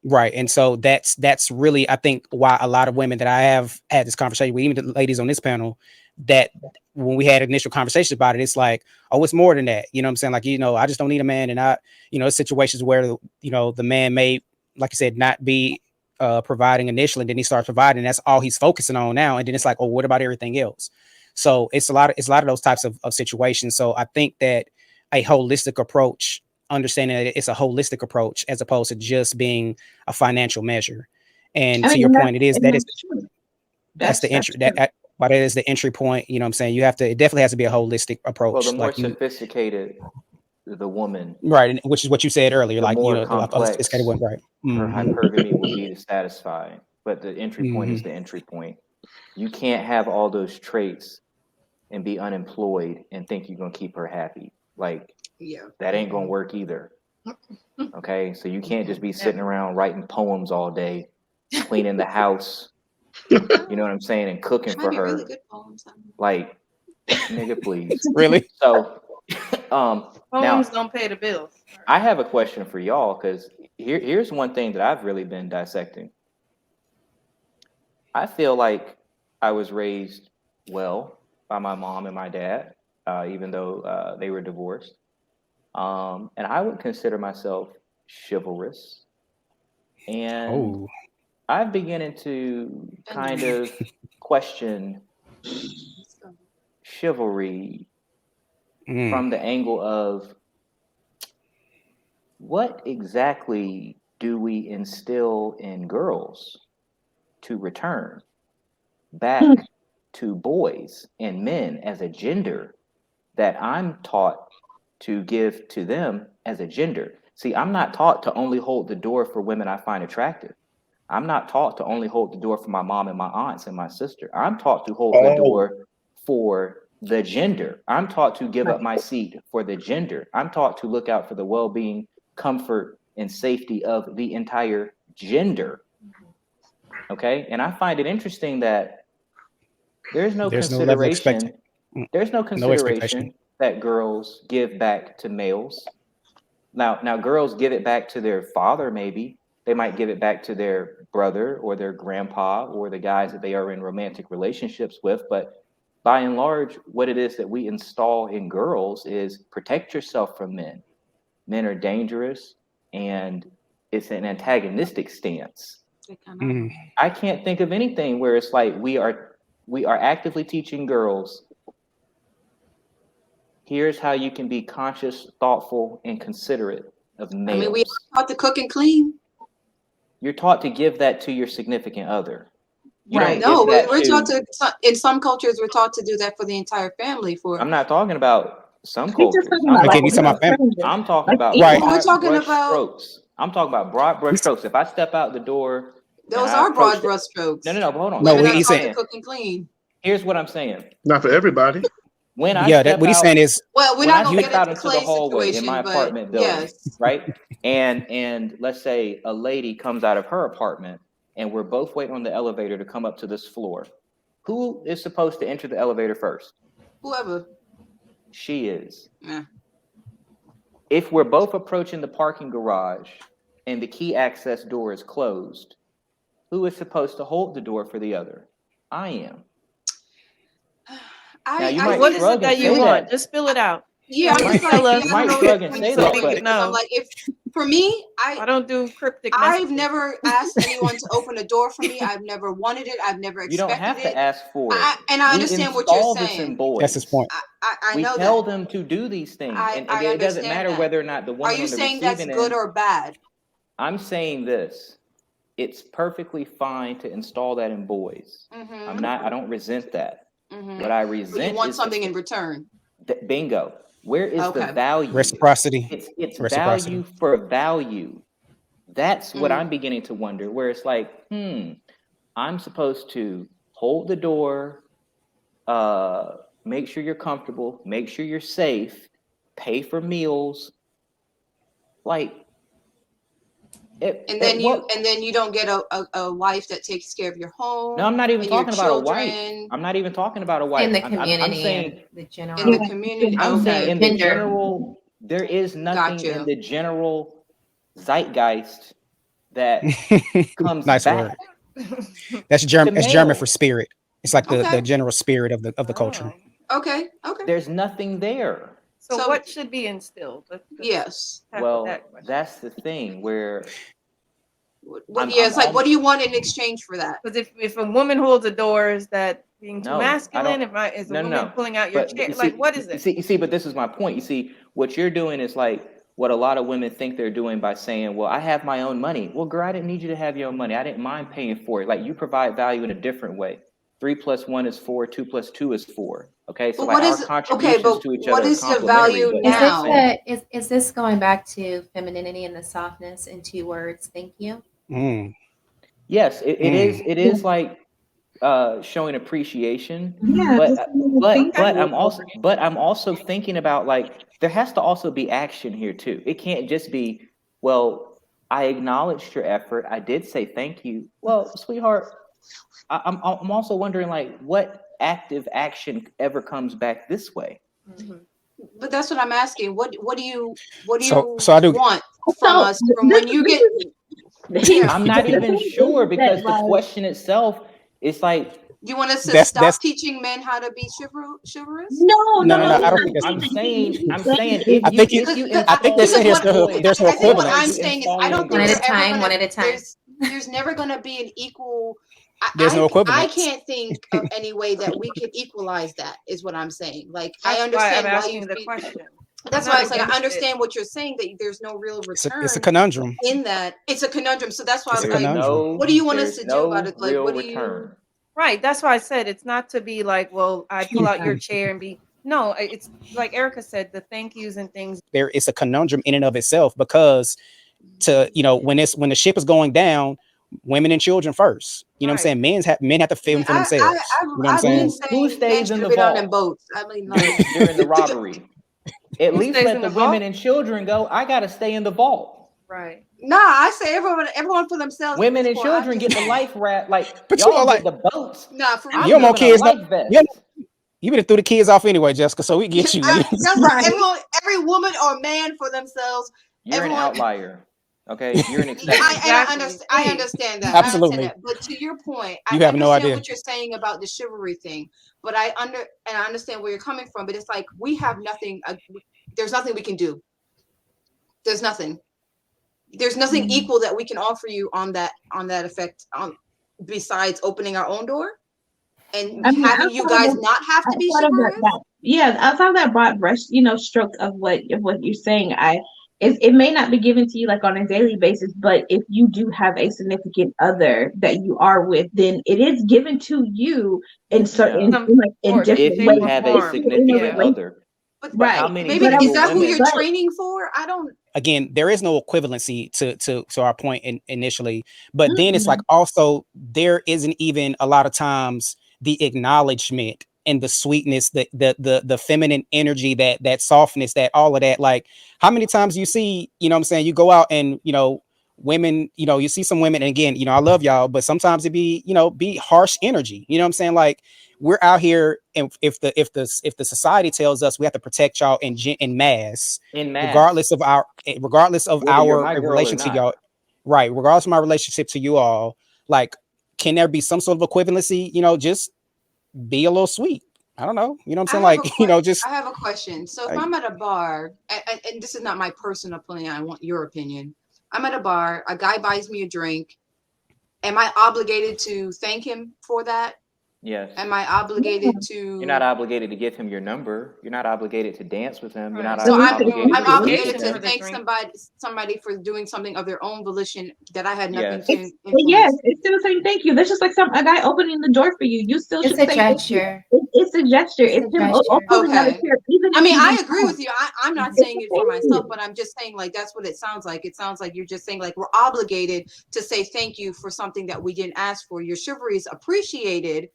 Right. And so that's really, I think, why a lot of women that I have had this conversation with, even the ladies on this panel, that when we had initial conversations about it, it's like, oh, it's more than that. You know what I'm saying? Like, I just don't need a man. And situations where, the man may, like you said, not be providing initially, and then he starts providing. That's all he's focusing on now. And then it's like, oh, what about everything else? So it's a lot of those types of situations. So I think that a holistic approach, understanding that it's a holistic approach as opposed to just being a financial measure. And to your point, that's the entry. That is the entry point. You know what I'm saying? It definitely has to be a holistic approach. Well, the more sophisticated the woman, right, and which is what you said earlier, the more complex sophisticated one, right? Her hypergamy will be to satisfy, but the entry point is the entry point. You can't have all those traits and be unemployed and think you're gonna keep her happy. Like, that ain't gonna work either. Okay, so you can't just be sitting around writing poems all day, cleaning the house. You know what I'm saying, and cooking for her. Really good poems. Like, nigga, please. Really? So, poems don't pay the bills. I have a question for y'all, because here's one thing that I've really been dissecting. I feel like I was raised well by my mom and my dad, even though they were divorced. And I would consider myself chivalrous. And I'm beginning to kind of question chivalry from the angle of what exactly do we instill in girls to return back to boys and men as a gender that I'm taught to give to them as a gender. See, I'm not taught to only hold the door for women I find attractive. I'm not taught to only hold the door for my mom and my aunts and my sister. I'm taught to hold the door for the gender. I'm taught to give up my seat for the gender. I'm taught to look out for the well-being, comfort, and safety of the entire gender. Okay? And I find it interesting that there's no consideration that girls give back to males. Now girls give it back to their father, maybe. They might give it back to their brother or their grandpa or the guys that they are in romantic relationships with. But by and large, what it is that we install in girls is protect yourself from men. Men are dangerous, and it's an antagonistic stance. I can't think of anything where it's like we are actively teaching girls, here's how you can be conscious, thoughtful, and considerate of males. I mean, we are taught to cook and clean. You're taught to give that to your significant other. Right. No, we're taught to, in some cultures, we're taught to do that for the entire family. I'm not talking about some cultures. I'm talking about strokes. I'm talking about broad brush strokes. If I step out the door, those are broad brush strokes. No, but hold on. No, what he's saying, cook and clean. Here's what I'm saying. Not for everybody. When I what he's saying is, well, we're not going to get out into the hallway in my but apartment building, yes. Right? And let's say a lady comes out of her apartment, and we're both waiting on the elevator to come up to this floor. Who is supposed to enter the elevator first? Whoever. She is. Yeah. If we're both approaching the parking garage and the key access door is closed, who is supposed to hold the door for the other? I am. What is it that you want? Just spill it out. Yeah, you might shrug and say that, but I'm like, if for me, I don't do cryptic. I've never asked anyone to open a door for me. I've never wanted it. I've never expected it. You don't have to ask for it. And I understand what you're saying. That's his point. I know we tell them to do these things, and it doesn't matter whether or not the woman. Are you saying that's good or bad? I'm saying this. It's perfectly fine to install that in boys. Mm-hmm. I don't resent that. Mm-hmm. What I resent but you want something in return. Bingo. Where is the value? Reciprocity. It's value for value. That's what I'm beginning to wonder. Where it's like, I'm supposed to hold the door, make sure you're comfortable, make sure you're safe, pay for meals, like. And then you don't get a wife that takes care of your home. No, I'm not even talking about a wife. I'm not even talking about a wife. In the community, I'm saying the general. In the community, I'm saying in the general, there is nothing in the general zeitgeist that comes nice back. Word. That's German. It's German for spirit. It's like the general spirit of the culture. Okay. There's nothing there. So what should be instilled? Yes. Well, that's the thing where. It's like, what do you want in exchange for that? Because if a woman holds a door, is that being too masculine? Is a woman pulling out your chair? Like, what is it? You see, but this is my point. You see, what you're doing is like what a lot of women think they're doing by saying, well, I have my own money. Well, girl, I didn't need you to have your own money. I didn't mind paying for it. Like, you provide value in a different way. 3 + 1 is 4. 2 + 2 is 4. Okay, so like our contributions to each other. What is the value now? Is this going back to femininity and the softness in 2 words? Thank you. Yes, it is. It is like showing appreciation. Yeah, but I'm also thinking about, like, there has to also be action here too. It can't just be, well, I acknowledged your effort. I did say thank you. Well, sweetheart, I'm also wondering, like, what active action ever comes back this way? But that's what I'm asking. What do you want from us from when you get? I'm not even sure, because the question itself is like, you want us to stop teaching men how to be chivalrous? No. I don't think that's. I'm saying I think there's no equivalent. What I'm saying is, I don't think one at a time. There's never going to be an equal There's no equivalence. I can't think of any way that we could equalize that, is what I'm saying. Like, That's I understand why I'm why asking you the feel, question. that's I'm why I not was like, I against understand it. what you're saying, that there's no real return. It's a conundrum. In that. It's a conundrum. So that's why I It's was a like, conundrum. what do you want us There's to do about no it? Like, real what do return. Right. That's why I said it's not to be like, well, I pull out your chair and be. No, it's like Erica said, the thank yous and things. There is a conundrum in and of itself, because when the ship is going down, women and children first. You know what I'm saying? Men have to fend for themselves. You know what I'm I've been saying? saying Who stays in men the should have been on them vault boats. I mean, like, during the robbery? At Who least stays let in the the women vault? and children go. I gotta stay in the vault. Right. nah, I say everyone for themselves. Women at and this point. I'm children just get the saying. life raft. Like, But you y'all are get like, the boats. Nah, for I'm real. you don't want living a kids. life vest. You would have threw the kids off anyway, Jessica. So we get you. That's Right. everyone, every woman or man for themselves. You're Everyone, an outlier. Okay, you're an exception. I understand that. Absolutely. I understand that. But to your point, You I have no understand idea. what you're saying about the chivalry thing. But I understand where you're coming from. But it's like, we have nothing. There's nothing we can do. There's nothing. There's nothing equal that we can offer you on that effect. Besides opening our own door and having you guys not have to be chivalrous. Outside of that broad brush, stroke of what you're saying, it may not be given to you like on a daily basis, but if you do have a significant other that you are with, then it is given to you in certain in different if ways. you have a significant other. But how many Maybe is that who women? you're training for? I don't. Again, there is no equivalency to our point initially, but then it's like also there isn't even a lot of times the acknowledgement and the sweetness, the feminine energy, that softness, that all of that. Like, how many times you see, what I'm saying, you go out and women, you see some women, and again, I love y'all, but sometimes it be harsh energy. You know what I'm saying? Like, we're out here, and if the society tells us we have to protect y'all in mass, regardless of our relationship to y'all, right? Regardless of my relationship to you all, like, can there be some sort of equivalency? Just be a little sweet. I don't know. You know what I'm saying? Like, just. I have a question. So if I'm at a bar, and this is not my personal opinion, I want your opinion. I'm at a bar, a guy buys me a drink. Am I obligated to thank him for that? Yes. Am I obligated to? You're not obligated to give him your number. You're not obligated to dance with him. You're not so obligated. I'm obligated to thank somebody for doing something of their own volition that I had nothing to influence. Yes, it's still saying thank you. That's just like a guy opening the door for you. You still should say thank you. It's a gesture. It's him opening another chair. I mean, I agree with you. I'm not saying it for myself, but I'm just saying, like, that's what it sounds like. It sounds like you're just saying, like, we're obligated to say thank you for something that we didn't ask for. Your chivalry is appreciated,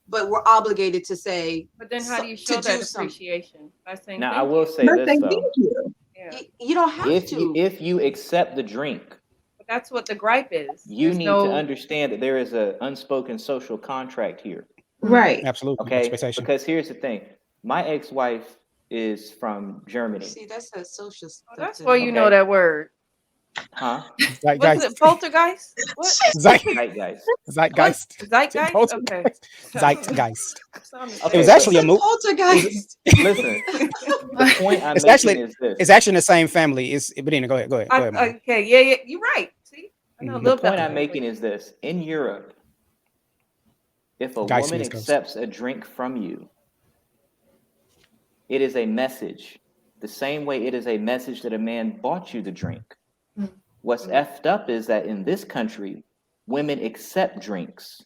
but we're obligated to say. But then how do you show that appreciation? By saying now, thank I will say this, though. Thank you. Yeah. You don't have to. If you accept the drink. But that's what the gripe is. You need to understand that there is an unspoken social contract here. Right. Absolutely. Okay. Expectation. Because here's the thing. My ex-wife is from Germany. See, that's a social stuff. That's where you know that word. Huh? What's it? Poltergeist? What? Zeitgeist. Zeitgeist. Zeitgeist? Okay. Zeitgeist. Okay, it was actually a movie. Poltergeist. Listen, the point I'm making is this. It's actually in the same family. But anyway, go ahead. Okay, yeah, you're right. See? I know a little the point I'm making is this. In Europe, if a woman accepts a drink from you, it is a message. The same way it is a message that a man bought you the drink. What's effed up is that in this country, women accept drinks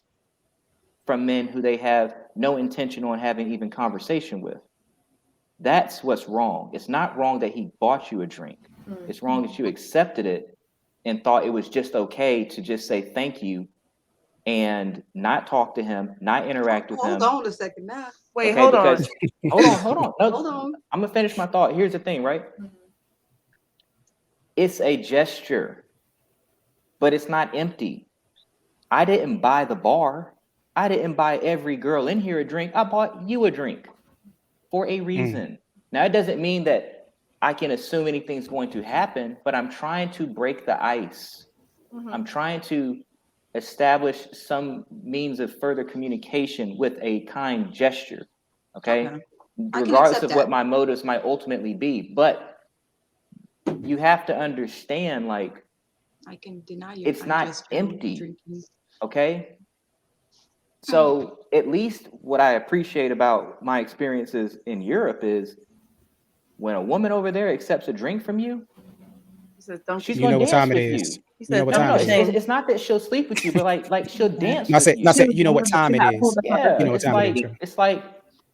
from men who they have no intention on having even conversation with. That's what's wrong. It's not wrong that he bought you a drink. It's wrong that you accepted it and thought it was just okay to just say thank you and not talk to him, not interact with him. Hold on a second now. Wait, hold on. Hold on. No, hold on. I'm gonna finish my thought. Here's the thing, right? It's a gesture, but it's not empty. I didn't buy the bar. I didn't buy every girl in here a drink. I bought you a drink for a reason. Now, it doesn't mean that I can assume anything's going to happen, but I'm trying to break the ice. I'm trying to establish some means of further communication with a kind gesture, okay? Regardless of what my motives might ultimately be. But you have to understand, like, I can deny you. It's not empty, okay? So at least what I appreciate about my experiences in Europe is when a woman over there accepts a drink from you, she's going to dance with you. You know what time it is. It's not that she'll sleep with you, but like she'll dance No, with you. you know what time it is. Yeah, You know what time it is. it's like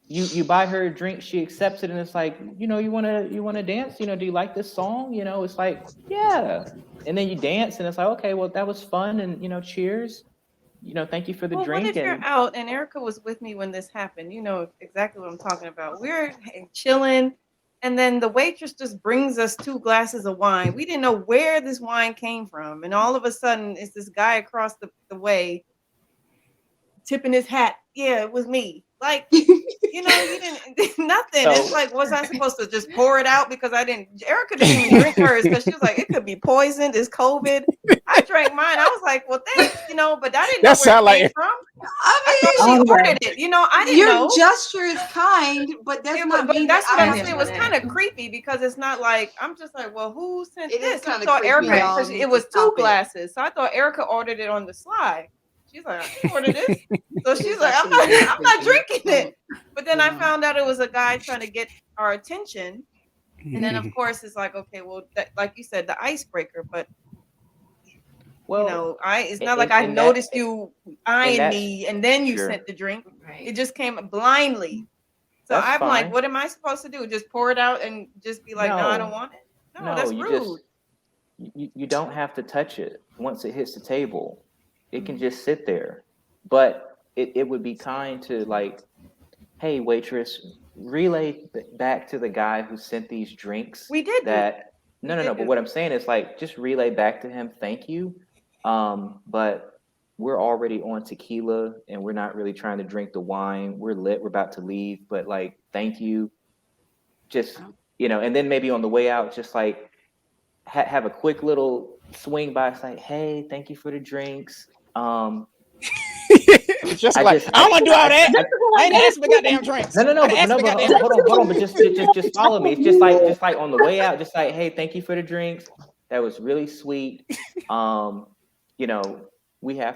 you buy her a drink, she accepts it, and it's like, you wanna dance? Do you like this song? It's like, yeah. And then you dance, and it's like, okay, well, that was fun, and cheers. Thank you for the drink. What if you're out, and Erica was with me when this happened? You know exactly what I'm talking about. We're chilling, and then the waitress just brings us 2 glasses of wine. We didn't know where this wine came from, and all of a sudden, it's this guy across the way tipping his hat. Yeah, it was me. Like, you didn't nothing. It's like, was I supposed to just pour it out because I didn't? Erica didn't even drink hers because she was like, it could be poisoned. It's COVID. I drank mine. I was like, well, thanks, but I didn't know where it came from. I thought she ordered it. I didn't know. Your gesture is kind, but that's not mean. That's what I'm saying. It was kind of creepy because it's not like I'm just like, well, who sent this? I thought Erica. It was 2 glasses, so I thought Erica ordered it on the slide. She's like, I ordered this. So she's like, I'm not drinking it. But then I found out it was a guy trying to get our attention. And then, of course, it's like, okay, well, like you said, the icebreaker. But, it's not like I noticed you eyeing me and then you sent the drink. Right. It just came blindly. So I'm like, what am I supposed to do? Just pour it out and just be like, no, I don't want it? No, that's rude. You don't have to touch it once it hits the table. It can just sit there, but it would be kind to like, hey, waitress, relay back to the guy who sent these drinks. We did that. No. But what I'm saying is like, just relay back to him, thank you. But we're already on tequila and we're not really trying to drink the wine. We're lit. We're about to leave, but like, thank you. Just, and then maybe on the way out, just like have a quick little swing by. It's like, hey, thank you for the drinks. I don't want to do all that. I ain't asked for goddamn drinks. No. But hold on. But just follow me. It's just like on the way out, just like, hey, thank you for the drinks. That was really sweet. We have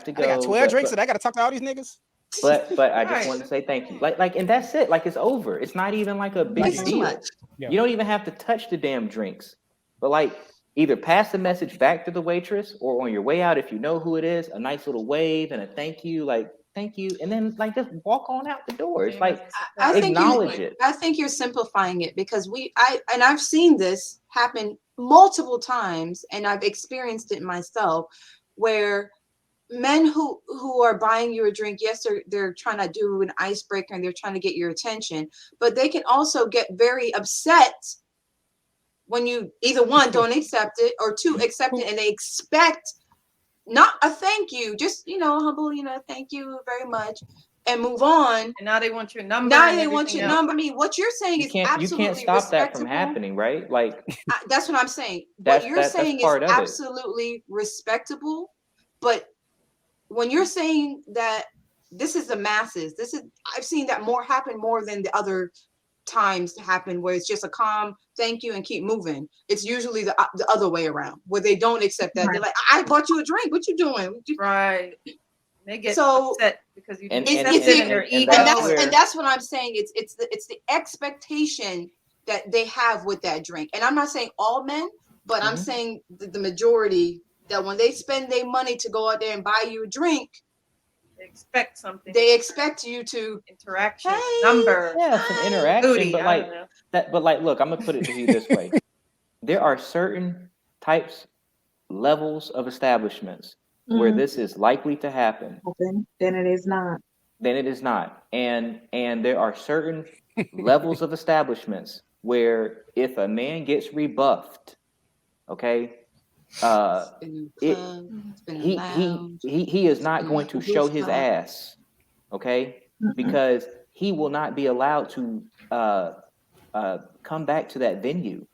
to go. I got 12 drinks and I got to talk to all these niggas. But I just want to say thank you. Like, and that's it. Like, it's over. It's not even like a big deal. Yeah. You don't even have to touch the damn drinks. But like, either pass the message back to the waitress, or on your way out, if you know who it is, a nice little wave and a thank you, like, thank you, and then like just walk on out the door. It's like, acknowledge it. I think you're simplifying it because I've seen this happen multiple times, and I've experienced it myself, where men who are buying you a drink, yes, they're trying to do an icebreaker and they're trying to get your attention, but they can also get very upset when you either 1, don't accept it, or 2, accept it, and they expect not a thank you, just humble, thank you very much, and move on. And now they want your number. Now they want your number. I mean, what you're saying is absolutely you can't stop that from happening, right? Like, that's what I'm saying. What you're saying is absolutely respectable, but when you're saying that this is the masses, I've seen that happen more than the other times happen where it's just a calm thank you and keep moving. It's usually the other way around, where they don't accept that. Right. They're like, I bought you a drink. What you doing? Right. They get upset because you didn't accept it in their ego. And that's what I'm saying. It's the expectation that they have with that drink. And I'm not saying all men, but I'm saying the majority, that when they spend their money to go out there and buy you a drink, they expect something. They expect you to interaction, number, some interaction. Booty, but like that. But like, look, I'm gonna put it to you this way: there are certain levels of establishments where this is likely to happen. Then it is not. And there are certain levels of establishments where if a man gets rebuffed, okay. He is not going to show his ass, okay? Because he will not be allowed to come back to that venue,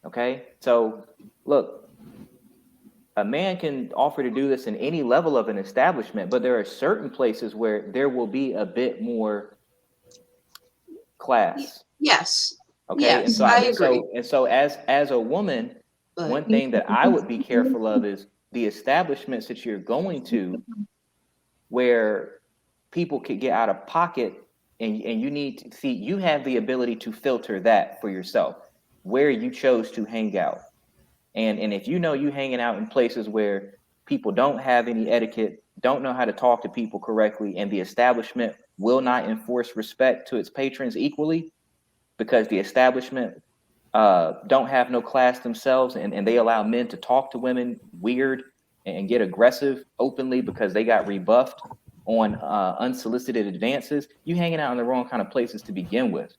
okay? So, look, a man can offer to do this in any level of an establishment, but there are certain places where there will be a bit more class. Yes. Okay. Yes, I agree. So as a woman, one thing that I would be careful of is the establishments that you're going to where people could get out of pocket, and you need to see, you have the ability to filter that for yourself, where you chose to hang out. And if you know you hanging out in places where people don't have any etiquette, don't know how to talk to people correctly, and the establishment will not enforce respect to its patrons equally, because the establishment don't have no class themselves, and they allow men to talk to women weird and get aggressive openly because they got rebuffed on unsolicited advances, you hanging out in the wrong kind of places to begin with.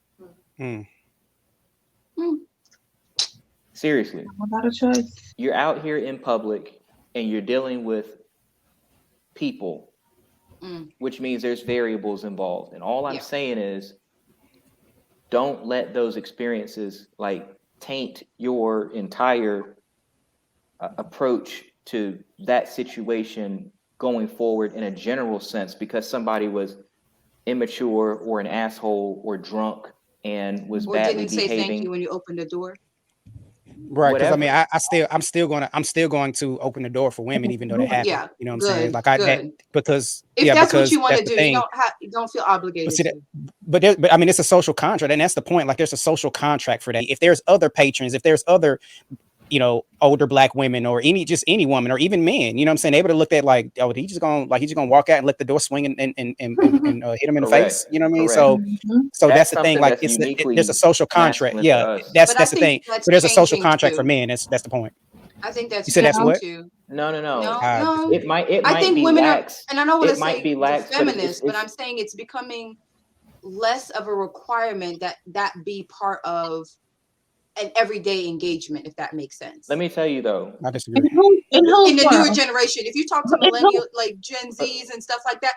Seriously. Without a choice. You're out here in public and you're dealing with people, which means there's variables involved. And all I'm saying is, don't let those experiences like taint your entire approach to that situation going forward in a general sense, because somebody was immature or an asshole or drunk and was or badly didn't say behaving. thank you when you opened the door. Right, because I mean, I'm still going to open the door for women, even though they haven't. Yeah, you know what I'm saying? Like because if that's what you want to do, you don't feel obligated. But I mean, it's a social contract, and that's the point. Like, there's a social contract for that. If there's other patrons, if there's other, you know, older Black women or any woman or even men, you know what I'm saying, able to look at like, oh, he's just gonna walk out and let the door swing and hit him in the face. You know what I mean? So that's the thing. Like, there's a social contract. Yeah, that's the thing. So there's a social contract for men. That's the point. I think that's, you said that's what? too. No. It might think be women lax. and I know what it might be lax, feminists, but I'm saying it's becoming less of a requirement that be part of an everyday engagement, if that makes sense. Let me tell you though. I disagree. In the newer generation, if you talk to millennials, like Gen Zs and stuff like that,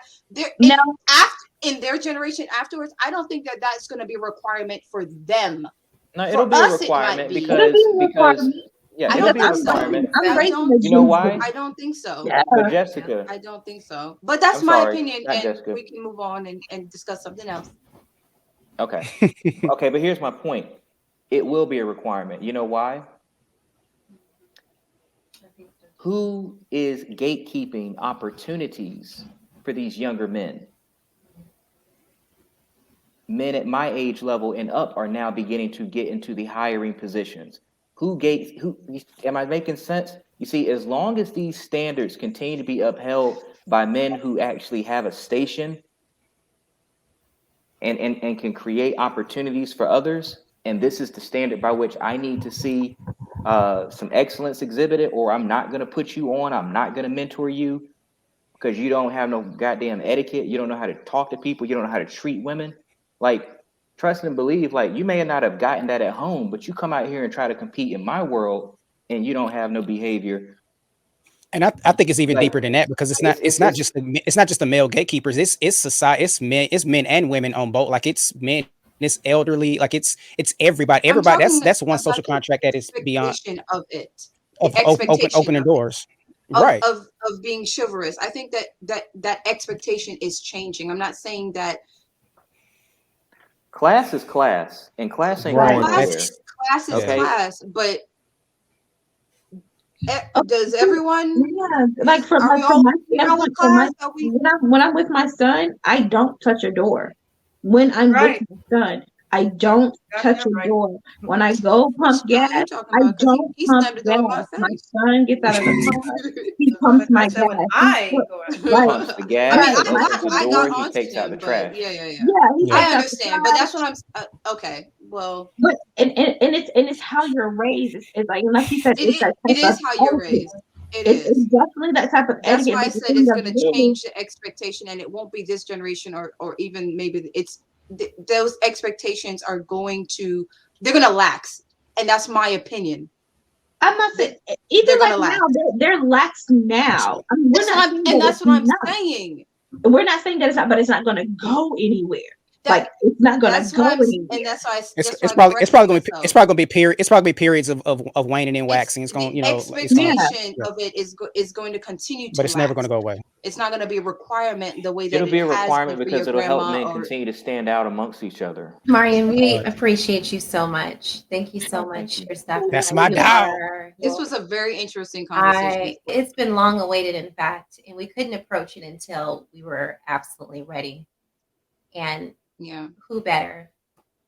in their generation afterwards, I don't think that's going to be a requirement for them. No, it'll be a requirement because yeah, it'll be a requirement. You know why? I don't think so. Yeah. But Jessica, I don't think so. But that's my opinion, and we can move on and discuss something else. Okay. Okay, but here's my point. It will be a requirement. You know why? Who is gatekeeping opportunities for these younger men? Men at my age level and up are now beginning to get into the hiring positions. Who am I making sense? You see, as long as these standards continue to be upheld by men who actually have a station and can create opportunities for others, and this is the standard by which I need to see some excellence exhibited, or I'm not going to put you on, I'm not going to mentor you because you don't have no goddamn etiquette, you don't know how to talk to people, you don't know how to treat women. Like, trust and believe, like, you may not have gotten that at home, but you come out here and try to compete in my world and you don't have no behavior. And I think it's even deeper than that, because it's not just the male gatekeepers, it's society, it's men and women on both. Like, it's men, it's elderly, like it's everybody. That's one social contract that is beyond of it. Of opening doors. Right. Of being chivalrous. I think that expectation is changing. I'm not saying that class is class, and class ain't going nowhere. Class is class, but does everyone? Yeah, like when I'm with my son, I don't touch a door. When I'm with my son, I don't touch a door. When I go pump gas, I don't pump gas. My son gets out of the car, he pumps my gas. He pumps the gas, and opens the door, he takes out the trash. Yeah. I understand, but that's what I'm. Okay, well, but and it's how you're raised. It's like you said, it is how you're raised. It's definitely that type of etiquette. That's why I said it's going to change the expectation, and it won't be this generation, or even maybe it's. Those expectations are they're going to lax. And that's my opinion. I'm not saying, even like now, they're lax now. I mean, that's what I'm saying. We're not saying that it's not going to go anywhere. Like it's not gonna That's go what I'm, anywhere. and that's why It's probably gonna be periods of waning and waxing. It's going, the you know, it's expectation of it is going to continue but to it's never going last. to go away. It's not going to be a requirement the way that It'll be a it has requirement been for your because it'll help grandma. men continue to stand out amongst each other. Maurion, we appreciate you so much. Thank you so much for your stuff. That's my dog. This was a very interesting conversation. It's been long awaited, in fact, and we couldn't approach it until we were absolutely ready. And yeah, who better?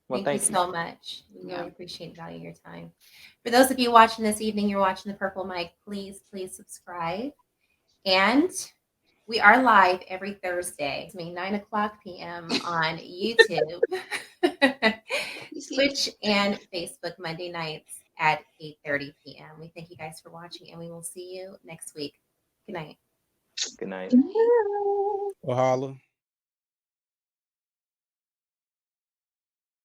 Well, Thank you so much. We really appreciate and value your time. For those of you watching this evening, you're watching the Purple Mic, please subscribe. And we are live every Thursday. It's 9:00 p.m. on YouTube, Twitch, and Facebook Monday nights at 8:30 p.m. We thank you guys for watching, and we will see you next week. Good night. Good night. Well, holla.